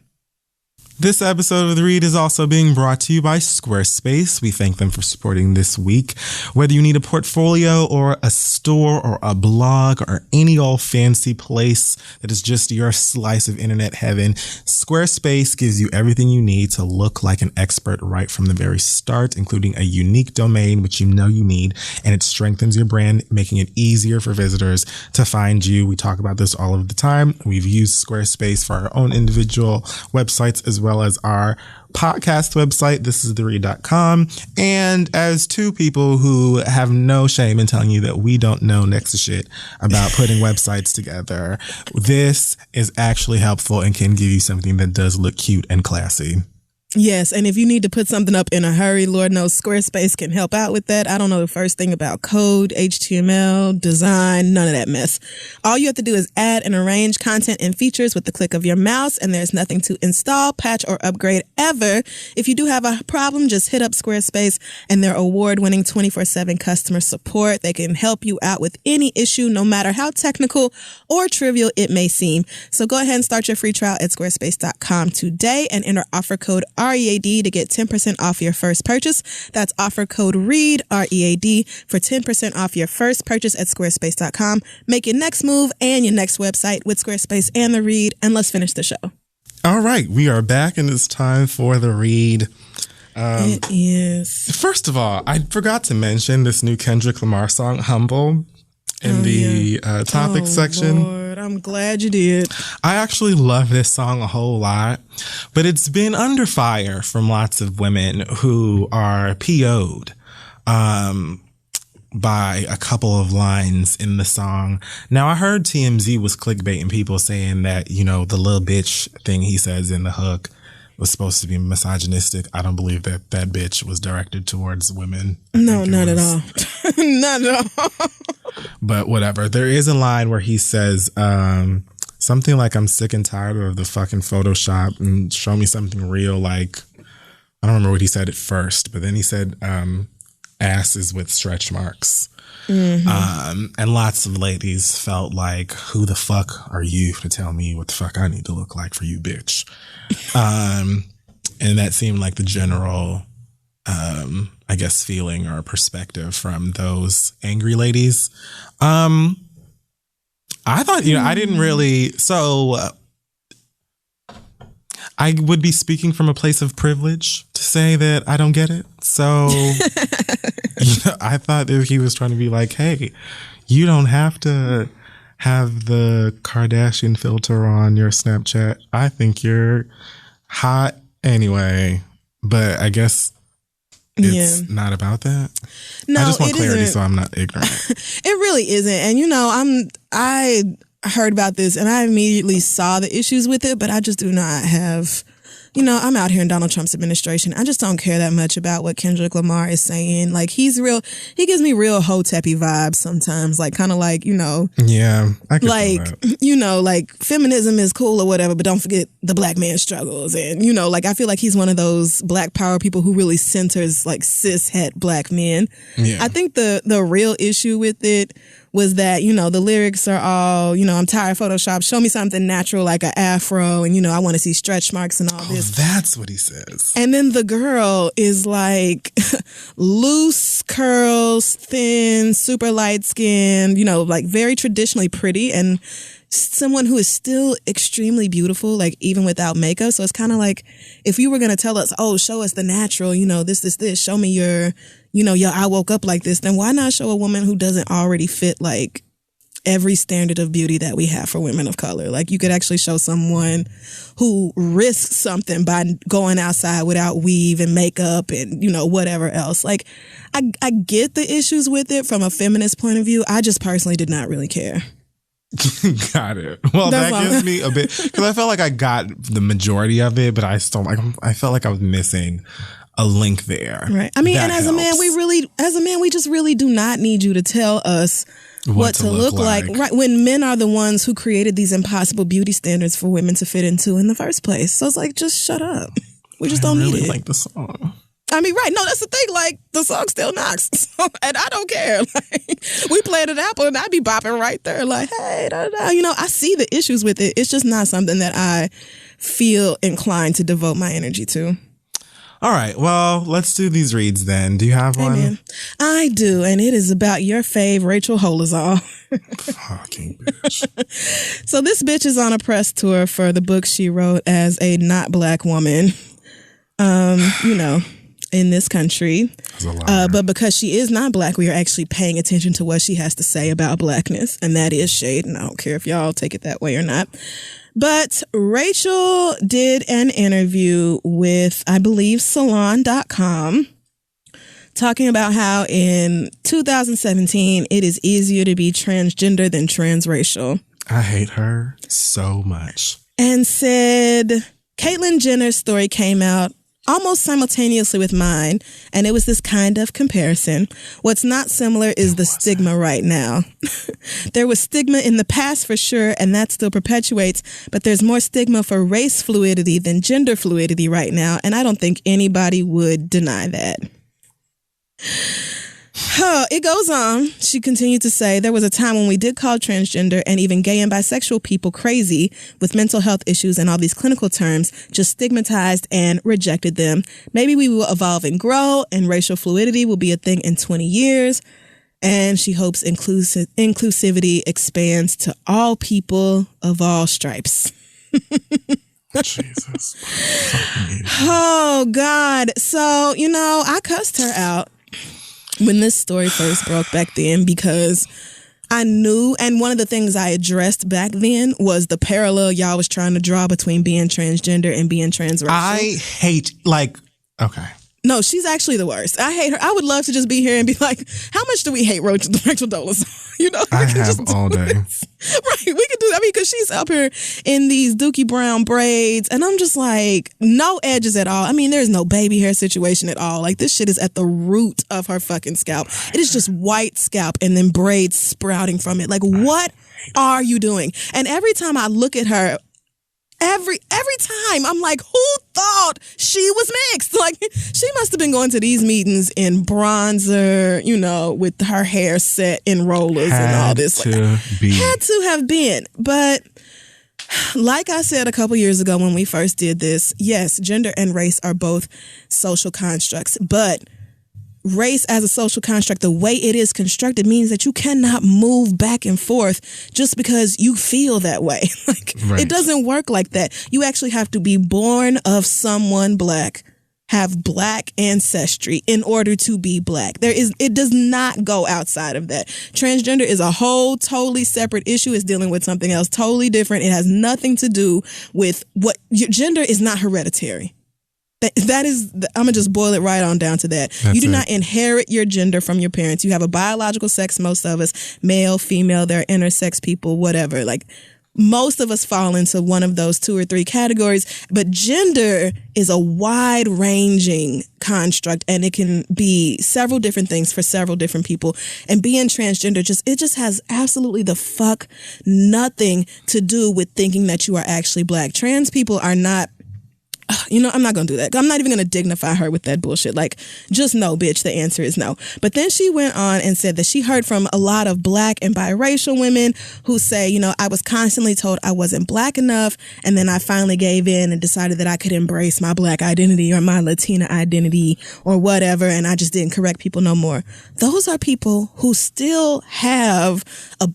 This episode of The Read is also being brought to you by Squarespace. We thank them for supporting this week. Whether you need a portfolio or a store or a blog or any old fancy place that is just your slice of internet heaven, Squarespace gives you everything you need to look like an expert right from the very start, including a unique domain, which you know you need, and it strengthens your brand, making it easier for visitors to find you. We talk about this all of the time. We've used Squarespace for our own individual websites as well well as our podcast website, thisistheread.com. And as two people who have no shame in telling you that we don't know next to shit about putting websites together, this is actually helpful and can give you something that does look cute and classy. Yes, and if you need to put something up in a hurry, Lord knows Squarespace can help out with that. I don't know the first thing about code, HTML, design, none of that mess. All you have to do is add and arrange content and features with the click of your mouse, and there's nothing to install, patch, or upgrade ever. If you do have a problem, just hit up Squarespace and their award-winning 24/7 customer support. They can help you out with any issue, no matter how technical or trivial it may seem. So go ahead and start your free trial at squarespace.com today and enter offer code READ to get 10% off your first purchase. That's offer code READ, READ, for 10% off your first purchase at squarespace.com. Make your next move and your next website with Squarespace and the Read, and let's finish the show. All right, we are back and it's time for the Read. It is. First of all, I forgot to mention this new Kendrick Lamar song, Humble, in the topics section. Lord, I'm glad you did. I actually love this song a whole lot, but it's been under fire from lots of women who are PO'd by a couple of lines in the song. Now, I heard TMZ was clickbaiting people saying that, you know, the little bitch thing he says in the hook was supposed to be misogynistic. I don't believe that that bitch was directed towards women. No, not at all. Not at all. But whatever. There is a line where he says something like, I'm sick and tired of the fucking Photoshop and show me something real. Like, I don't remember what he said at first, but then he said asses with stretch marks. Mm-hmm. And lots of ladies felt like, who the fuck are you to tell me what the fuck I need to look like for you, bitch? And that seemed like the general, I guess, feeling or perspective from those angry ladies. I thought, you know, I didn't really, I would be speaking from a place of privilege to say that I don't get it. So, you know, I thought that he was trying to be like, hey, you don't have to have the Kardashian filter on your Snapchat. I think you're hot anyway. But I guess it's not about that. No, I just want clarity isn't. So I'm not ignorant. It really isn't. And, you know, I heard about this and I immediately saw the issues with it, but I just do not have, you know, I'm out here in Donald Trump's administration. I just don't care that much about what Kendrick Lamar is saying. Like, he gives me real Hotepi vibes sometimes, like kind of like, you know. Yeah, I can like, feel that. You know, like feminism is cool or whatever, but don't forget the black man's struggles. And, you know, like I feel like he's one of those black power people who really centers like cis het black men. Yeah. I think the real issue with it was that, you know, the lyrics are all, you know, I'm tired of Photoshop. Show me something natural like an afro. And, you know, I want to see stretch marks and all this. That's what he says. And then the girl is like loose curls, thin, super light skin, you know, like very traditionally pretty and someone who is still extremely beautiful, like even without makeup. So it's kind of like if you were going to tell us, oh, show us the natural, you know, this, show me your, you know, I woke up like this, then why not show a woman who doesn't already fit like every standard of beauty that we have for women of color? Like you could actually show someone who risks something by going outside without weave and makeup and, you know, whatever else. Like I get the issues with it from a feminist point of view. I just personally did not really care. Got it. Well, that gives me a bit, because I felt like I got the majority of it, but I felt like I was missing a link there. Right. I mean, and as a man, we just really do not need you to tell us what to look like. Right. When men are the ones who created these impossible beauty standards for women to fit into in the first place. So it's like, just shut up. We just don't need it. I like the song. I mean, right. No, that's the thing. Like, the song still knocks. So, and I don't care. Like, we play it at Apple and I'd be bopping right there. Like, hey, da, da. You know, I see the issues with it. It's just not something that I feel inclined to devote my energy to. All right. Well, let's do these reads then. Do you have one? Man. I do. And it is about your fave, Rachel Dolezal. Fucking bitch. So this bitch is on a press tour for the book she wrote as a not black woman. You know, in this country. But because she is not black, we are actually paying attention to what she has to say about blackness. And that is shade. And I don't care if y'all take it that way or not. But Rachel did an interview with, I believe, Salon.com, talking about how in 2017, it is easier to be transgender than transracial. I hate her so much. And said, Caitlyn Jenner's story came out almost simultaneously with mine, and it was this kind of comparison. What's not similar is the stigma right now. There was stigma in the past for sure, and that still perpetuates, but there's more stigma for race fluidity than gender fluidity right now, and I don't think anybody would deny that. It goes on. She continued to say, there was a time when we did call transgender and even gay and bisexual people crazy with mental health issues and all these clinical terms, just stigmatized and rejected them. Maybe we will evolve and grow, and racial fluidity will be a thing in 20 years. And she hopes inclusivity expands to all people of all stripes. Jesus. Oh, God. So, I cussed her out when this story first broke back then, because I knew, and one of the things I addressed back then was the parallel y'all was trying to draw between being transgender and being transracial. I hate, okay. No, she's actually the worst. I hate her. I would love to just be here and be like, how much do we hate Rachel Dolezal? I have all day. Right, we could do that. Because she's up here in these Dookie Brown braids, and I'm just like, no edges at all. There's no baby hair situation at all. Like, this shit is at the root of her fucking scalp. It is just white scalp and then braids sprouting from it. Like, what are you doing? And every time I look at her, every time I'm like, who thought she was mixed? Like, she must have been going to these meetings in bronzer, with her hair set in rollers and all this. Had to have been. But like I said a couple years ago when we first did this, yes, gender and race are both social constructs, but race as a social construct, the way it is constructed, means that you cannot move back and forth just because you feel that way. It doesn't work like that. You actually have to be born of someone black, have black ancestry in order to be black. It does not go outside of that. Transgender is a whole totally separate issue. It's dealing with something else totally different. It has nothing to do with what your gender is not hereditary. That is, I'm going to just boil it right on down to that. You do not inherit your gender from your parents. You have a biological sex, most of us, male, female, they're intersex people, whatever. Like, most of us fall into one of those 2 or 3 categories, but gender is a wide-ranging construct, and it can be several different things for several different people. And being transgender, it just has absolutely the fuck nothing to do with thinking that you are actually black. Trans people are not, I'm not going to do that. I'm not even going to dignify her with that bullshit. Like, just no, bitch. The answer is no. But then she went on and said that she heard from a lot of black and biracial women who say, I was constantly told I wasn't black enough. And then I finally gave in and decided that I could embrace my black identity or my Latina identity or whatever. And I just didn't correct people no more. Those are people who still have a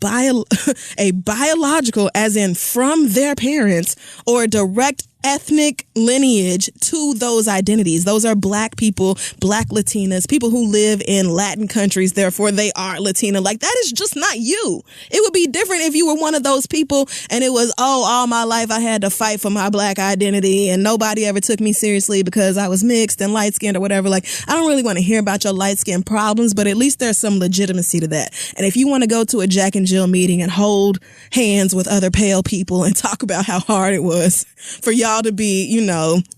biological, as in from their parents, or direct ethnic lineage to those identities. Those are black people, black Latinas, people who live in Latin countries, therefore they are Latina. Like, that is just not you. It would be different if you were one of those people and it was, all my life I had to fight for my black identity and nobody ever took me seriously because I was mixed and light-skinned or whatever. Like, I don't really want to hear about your light-skinned problems, but at least there's some legitimacy to that. And if you want to go to a Jack and Jill meeting and hold hands with other pale people and talk about how hard it was for y'all to be,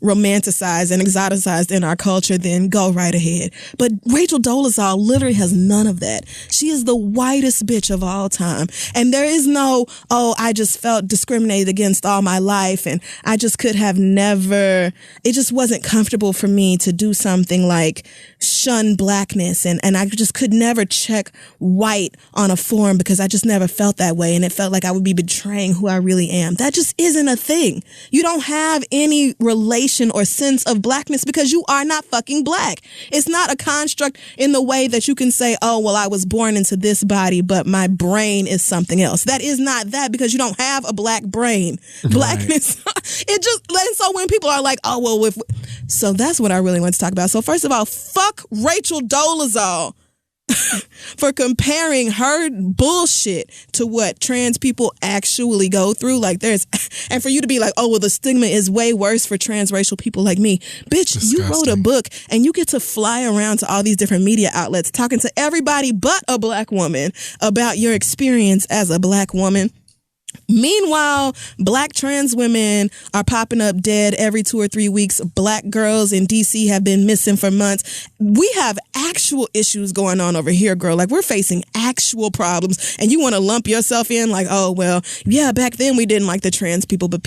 romanticized and exoticized in our culture, then go right ahead. But Rachel Dolezal literally has none of that. She is the whitest bitch of all time. And there is no, I just felt discriminated against all my life and I just could have never, it just wasn't comfortable for me to do something like shun blackness. And I just could never check white on a form because I just never felt that way. And it felt like I would be betraying who I really am. That just isn't a thing. You don't have any relation or sense of blackness because you are not fucking black. It's not a construct in the way that you can say, I was born into this body, but my brain is something else. That is not that because you don't have a black brain. Blackness, and so when people are like, So that's what I really want to talk about. So first of all, fuck Rachel Dolezal for comparing her bullshit to what trans people actually go through. Like and for you to be like, oh, well, the stigma is way worse for transracial people like me. Bitch, disgusting. You wrote a book and you get to fly around to all these different media outlets talking to everybody but a black woman about your experience as a black woman. Meanwhile, black trans women are popping up dead every 2 or 3 weeks. Black girls in DC have been missing for months. We have actual issues going on over here, girl. Like, we're facing actual problems. And you want to lump yourself in like, oh, well, yeah, back then we didn't like the trans people. But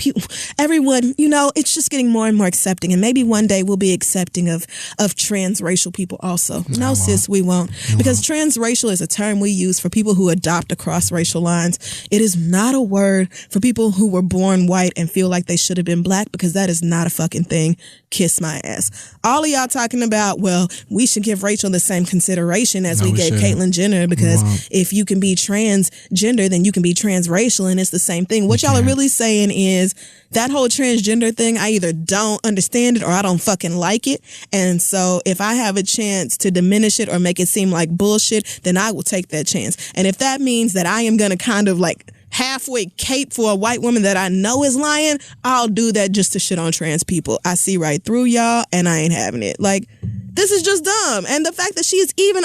everyone, you know, it's just getting more and more accepting. And maybe one day we'll be accepting of transracial people also. No, sis, we won't. Because transracial is a term we use for people who adopt across racial lines. It is not a word for people who were born white and feel like they should have been black, because that is not a fucking thing. Kiss my ass. All of y'all talking about, well, we should give Rachel the same consideration as we gave Caitlyn Jenner, because if you can be transgender, then you can be transracial, and it's the same thing. What y'all are really saying is that whole transgender thing, I either don't understand it or I don't fucking like it. And so if I have a chance to diminish it or make it seem like bullshit, then I will take that chance. And if that means that I am going to kind of like halfway cape for a white woman that I know is lying, I'll do that just to shit on trans people. I see right through y'all and I ain't having it. Like, this is just dumb. And the fact that she is even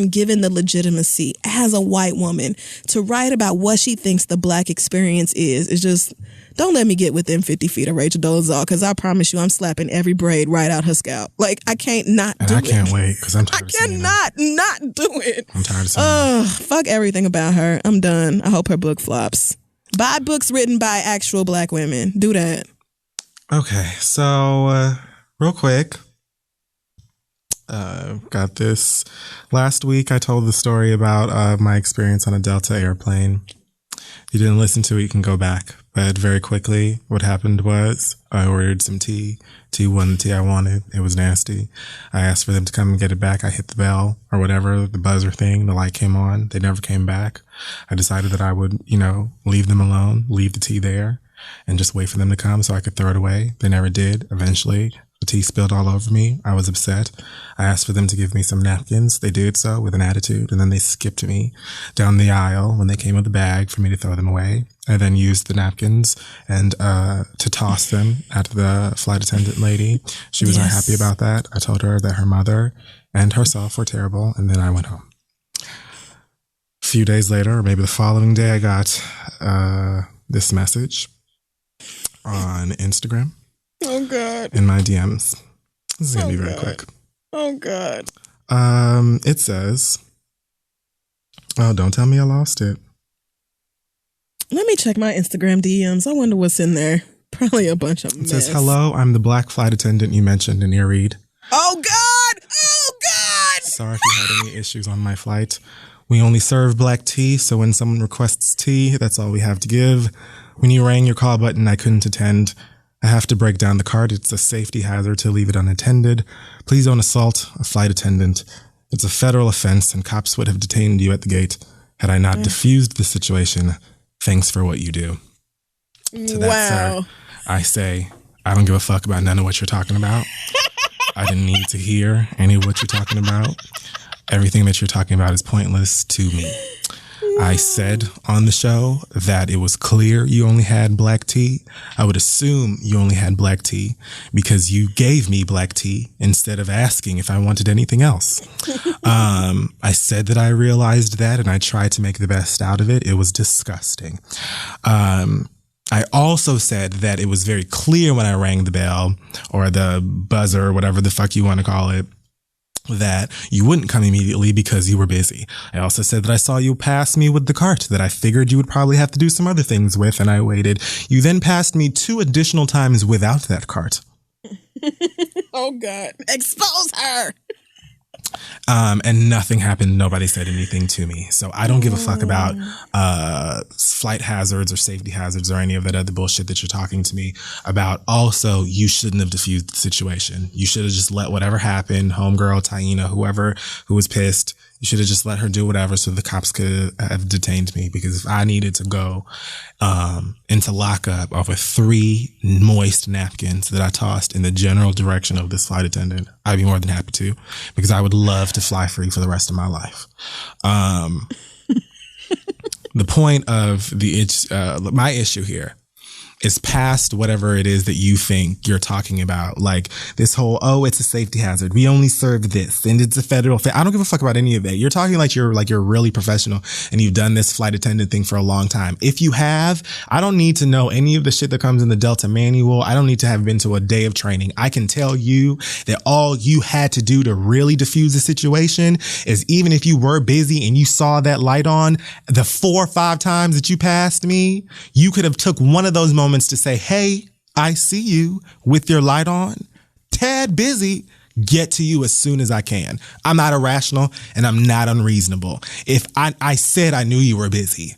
given the legitimacy as a white woman to write about what she thinks the black experience is just, don't let me get within 50 feet of Rachel Dolezal, because I promise you I'm slapping every braid right out her scalp. Like, I can't not do it. And I can't wait, because I'm tired of seeing it. I cannot not do it. I'm tired of seeing it. Fuck everything about her. I'm done. I hope her book flops. Buy books written by actual black women. Do that. Okay, so real quick, got this. Last week I told the story about my experience on a Delta airplane. If you didn't listen to it, you can go back. But very quickly, what happened was I ordered some tea. Tea wasn't the tea I wanted. It was nasty. I asked for them to come and get it back. I hit the bell or whatever, the buzzer thing. The light came on. They never came back. I decided that I would, leave them alone, leave the tea there, and just wait for them to come so I could throw it away. They never did. Eventually, the tea spilled all over me. I was upset. I asked for them to give me some napkins. They did so with an attitude, and then they skipped me down the aisle when they came with the bag for me to throw them away. I then used the napkins and to toss them at the flight attendant lady. She was not happy about that. I told her that her mother and herself were terrible, and then I went home. A few days later, or maybe the following day, I got this message on Instagram. Oh, God. In my DMs. This is going to be very quick. Oh, God. It says, oh, don't tell me I lost it. Let me check my Instagram DMs. I wonder what's in there. Probably a bunch of mess. It says, hello, I'm the black flight attendant you mentioned in your read. Oh, God. Oh, God. Sorry if you had any issues on my flight. We only serve black tea, so when someone requests tea, that's all we have to give. When you rang your call button, I couldn't attend. I have to break down the cart. It's a safety hazard to leave it unattended. Please don't assault a flight attendant. It's a federal offense, and cops would have detained you at the gate had I not diffused the situation. Thanks for what you do. To that, sir, I say, I don't give a fuck about none of what you're talking about. I didn't need to hear any of what you're talking about. Everything that you're talking about is pointless to me. I said on the show that it was clear you only had black tea. I would assume you only had black tea because you gave me black tea instead of asking if I wanted anything else. I said that I realized that and I tried to make the best out of it. It was disgusting. I also said that it was very clear when I rang the bell or the buzzer or whatever the fuck you want to call it, that you wouldn't come immediately because you were busy. I also said that I saw you pass me with the cart that I figured you would probably have to do some other things with, and I waited. You then passed me 2 additional times without that cart. Oh, God. Expose her. And nothing happened. Nobody said anything to me. So I don't give a fuck about flight hazards or safety hazards or any of that other bullshit that you're talking to me about. Also, you shouldn't have diffused the situation. You should have just let whatever happened, homegirl, Taina, whoever who was pissed, You should have just let her do whatever so the cops could have detained me, because if I needed to go into lockup over 3 moist napkins that I tossed in the general direction of this flight attendant, I'd be more than happy to, because I would love to fly free for the rest of my life. The point of my issue here is past whatever it is that you think you're talking about. Like this whole, oh, it's a safety hazard. We only serve this and it's a federal thing. I don't give a fuck about any of that. You're talking like you're really professional and you've done this flight attendant thing for a long time. If you have, I don't need to know any of the shit that comes in the Delta manual. I don't need to have been to a day of training. I can tell you that all you had to do to really diffuse the situation is, even if you were busy and you saw that light on, the 4 or 5 times that you passed me, you could have took one of those moments to say, hey, I see you with your light on, tad busy, get to you as soon as I can. I'm not irrational and I'm not unreasonable. If I said I knew you were busy,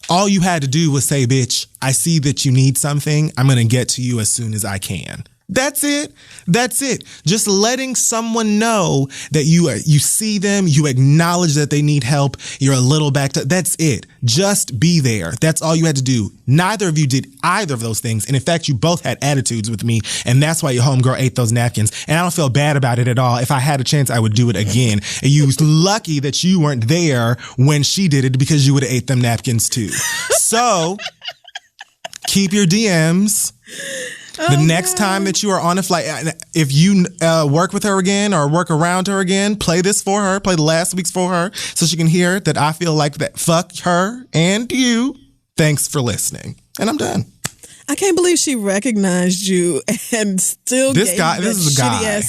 all you had to do was say, bitch, I see that you need something. I'm going to get to you as soon as I can. That's it. That's it. Just letting someone know that you see them, you acknowledge that they need help, you're a little backed up. That's it. Just be there. That's all you had to do. Neither of you did either of those things. And in fact, you both had attitudes with me. And that's why your homegirl ate those napkins. And I don't feel bad about it at all. If I had a chance, I would do it again. And you was lucky that you weren't there when she did it, because you would have ate them napkins too. So keep your DMs. The next time that you are on a flight, if you work with her again or work around her again, play this for her, play the last week's for her, so she can hear that I feel like that. Fuck her and you. Thanks for listening. And I'm done. I can't believe she recognized you and still this is a guy.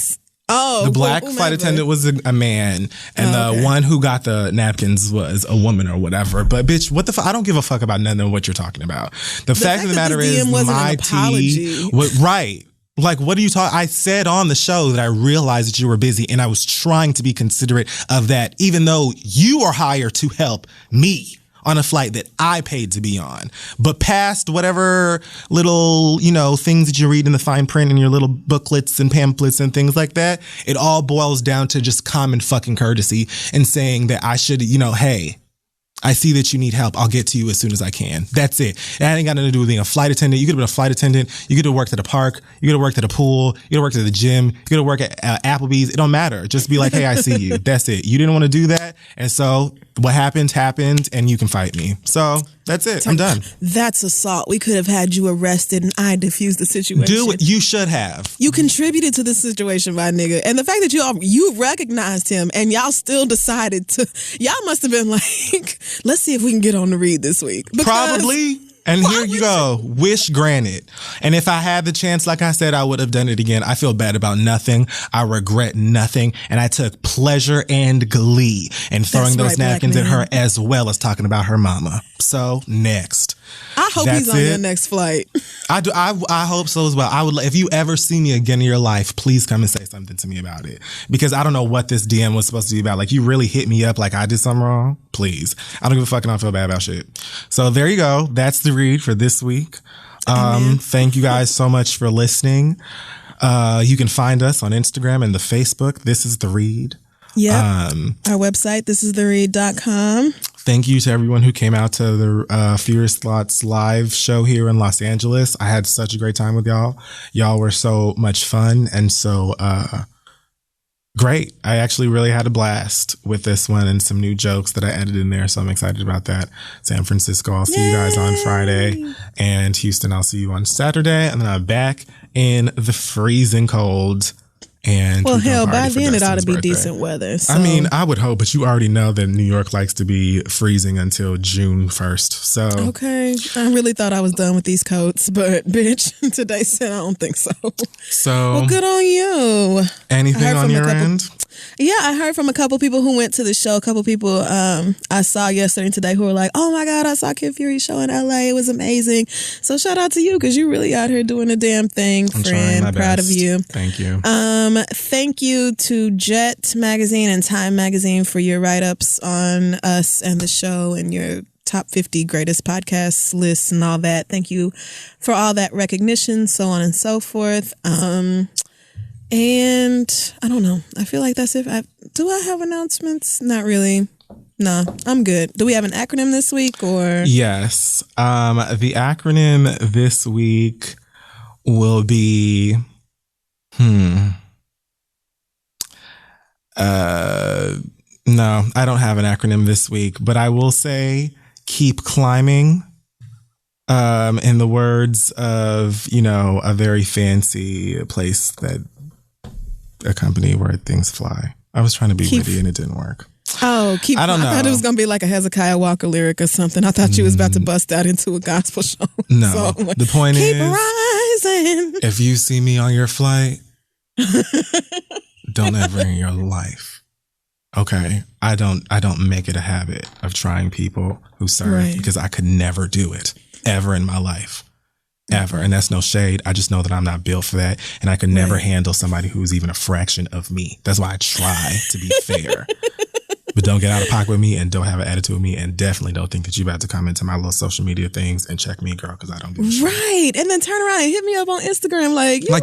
The black flight attendant was a man, and the one who got the napkins was a woman or whatever. But bitch, what the fuck? I don't give a fuck about none of what you're talking about. The fact of the matter is, my tea, right? Like, what are you talking? I said on the show that I realized that you were busy, and I was trying to be considerate of that, even though you are hired to help me on a flight that I paid to be on. But past whatever little, things that you read in the fine print in your little booklets and pamphlets and things like that, it all boils down to just common fucking courtesy and saying that I should, hey, I see that you need help. I'll get to you as soon as I can. That's it. That ain't got nothing to do with being a flight attendant. You could have been a flight attendant. You could have worked at a park. You could have worked at a pool. You could have worked at the gym. You could have worked at Applebee's. It don't matter. Just be like, hey, I see you. That's it. You didn't want to do that. And so what happened, and you can fight me. So that's it. I'm done. That's assault. We could have had you arrested and I diffused the situation. Do it. You should have. You contributed to this situation, my nigga. And the fact that you recognized him and y'all still decided to, y'all must have been like, let's see if we can get on the read this week. Probably. And here you go. Wish granted. And if I had the chance, like I said, I would have done it again. I feel bad about nothing. I regret nothing. And I took pleasure and glee in throwing those napkins at her, as well as talking about her mama. So next. I hope he's on your next flight. I do. I hope so as well. I would. If you ever see me again in your life, please come and say something to me about it, because I don't know what this DM was supposed to be about. Like, you really hit me up like I did something wrong. Please, I don't give a fuck and I don't feel bad about shit. So there you go. That's the read for this week. Thank you guys so much for listening. You can find us on Instagram and the Facebook. This is the read. Yeah. Our website, thisistheread.com. Thank you to everyone who came out to the Furious Thoughts live show here in Los Angeles. I had such a great time with y'all. Y'all were so much fun and so great. I actually really had a blast with this one and some new jokes that I added in there. So I'm excited about that. San Francisco, I'll see you guys on Friday. And Houston, I'll see you on Saturday. And then I'm back in the freezing cold. And well, hell, by then it ought to be decent weather. So. I mean, I would hope, but you already know that New York likes to be freezing until June 1st. So okay, I really thought I was done with these coats, but bitch, today said I don't think so. So well, good on you. Anything on your end? Yeah, I heard from a couple people who went to the show. A couple people I saw yesterday and today who were like, "Oh my God, I saw Kid Fury's show in LA. It was amazing." So shout out to you because you really out here doing a damn thing, friend. I'm proud of you. Thank you. Thank you to Jet Magazine and Time Magazine for your write-ups on us and the show and your top 50 greatest podcasts lists and all that. Thank you for all that recognition, so on and so forth. And I don't know. I feel like that's it. Do I have announcements? Not really. Nah, I'm good. Do we have an acronym this week or? Yes. The acronym this week will be, no, I don't have an acronym this week, but I will say keep climbing. In the words of, a very fancy place that a company where things fly. I was trying to be witty and it didn't work. Oh, I don't know. I thought it was going to be like a Hezekiah Walker lyric or something. I thought you was about to bust out into a gospel show. No, so, the point keep is, rising. If you see me on your flight, don't ever in your life. Okay, I don't make it a habit of trying people who serve because I could never do it ever in my life. Ever. And that's no shade. I just know that I'm not built for that. And I could never handle somebody who's even a fraction of me. That's why I try to be fair. But don't get out of pocket with me and don't have an attitude with me. And definitely don't think that you're about to come into my little social media things and check me, girl, because I don't give a shit. Right. And then turn around and hit me up on Instagram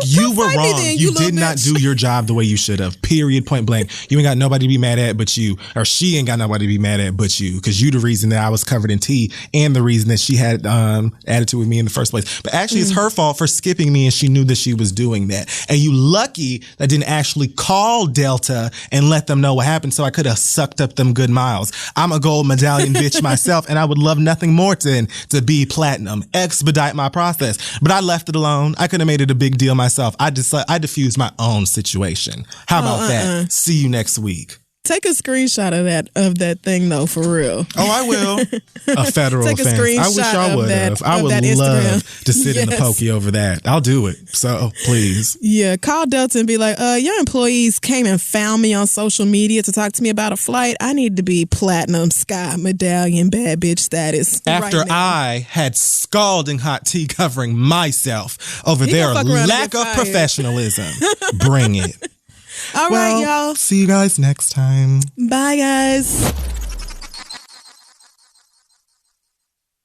you were wrong. You did not do your job the way you should have. Period. Point blank. You ain't got nobody to be mad at but you. Or she ain't got nobody to be mad at but you. Because you the reason that I was covered in tea and the reason that she had attitude with me in the first place. But actually it's her fault for skipping me and she knew that she was doing that. And you lucky that didn't actually call Delta and let them know what happened so I could have sucked up them good miles. I'm a gold medallion bitch myself and I would love nothing more than to be platinum. Expedite my process. But I left it alone. I could have made it a big deal myself. I diffused my own situation. How about that? See you next week. Take a screenshot of that thing though, for real. Oh, I will. A federal offense. I wish I would have. I would love to sit in the pokey over that. I'll do it. So please. Yeah, call Delta and be like, your employees came and found me on social media to talk to me about a flight. I need to be platinum, sky medallion, bad bitch status. After I had scalding hot tea covering myself over their lack of professionalism. Bring it. All right, y'all. See you guys next time. Bye, guys.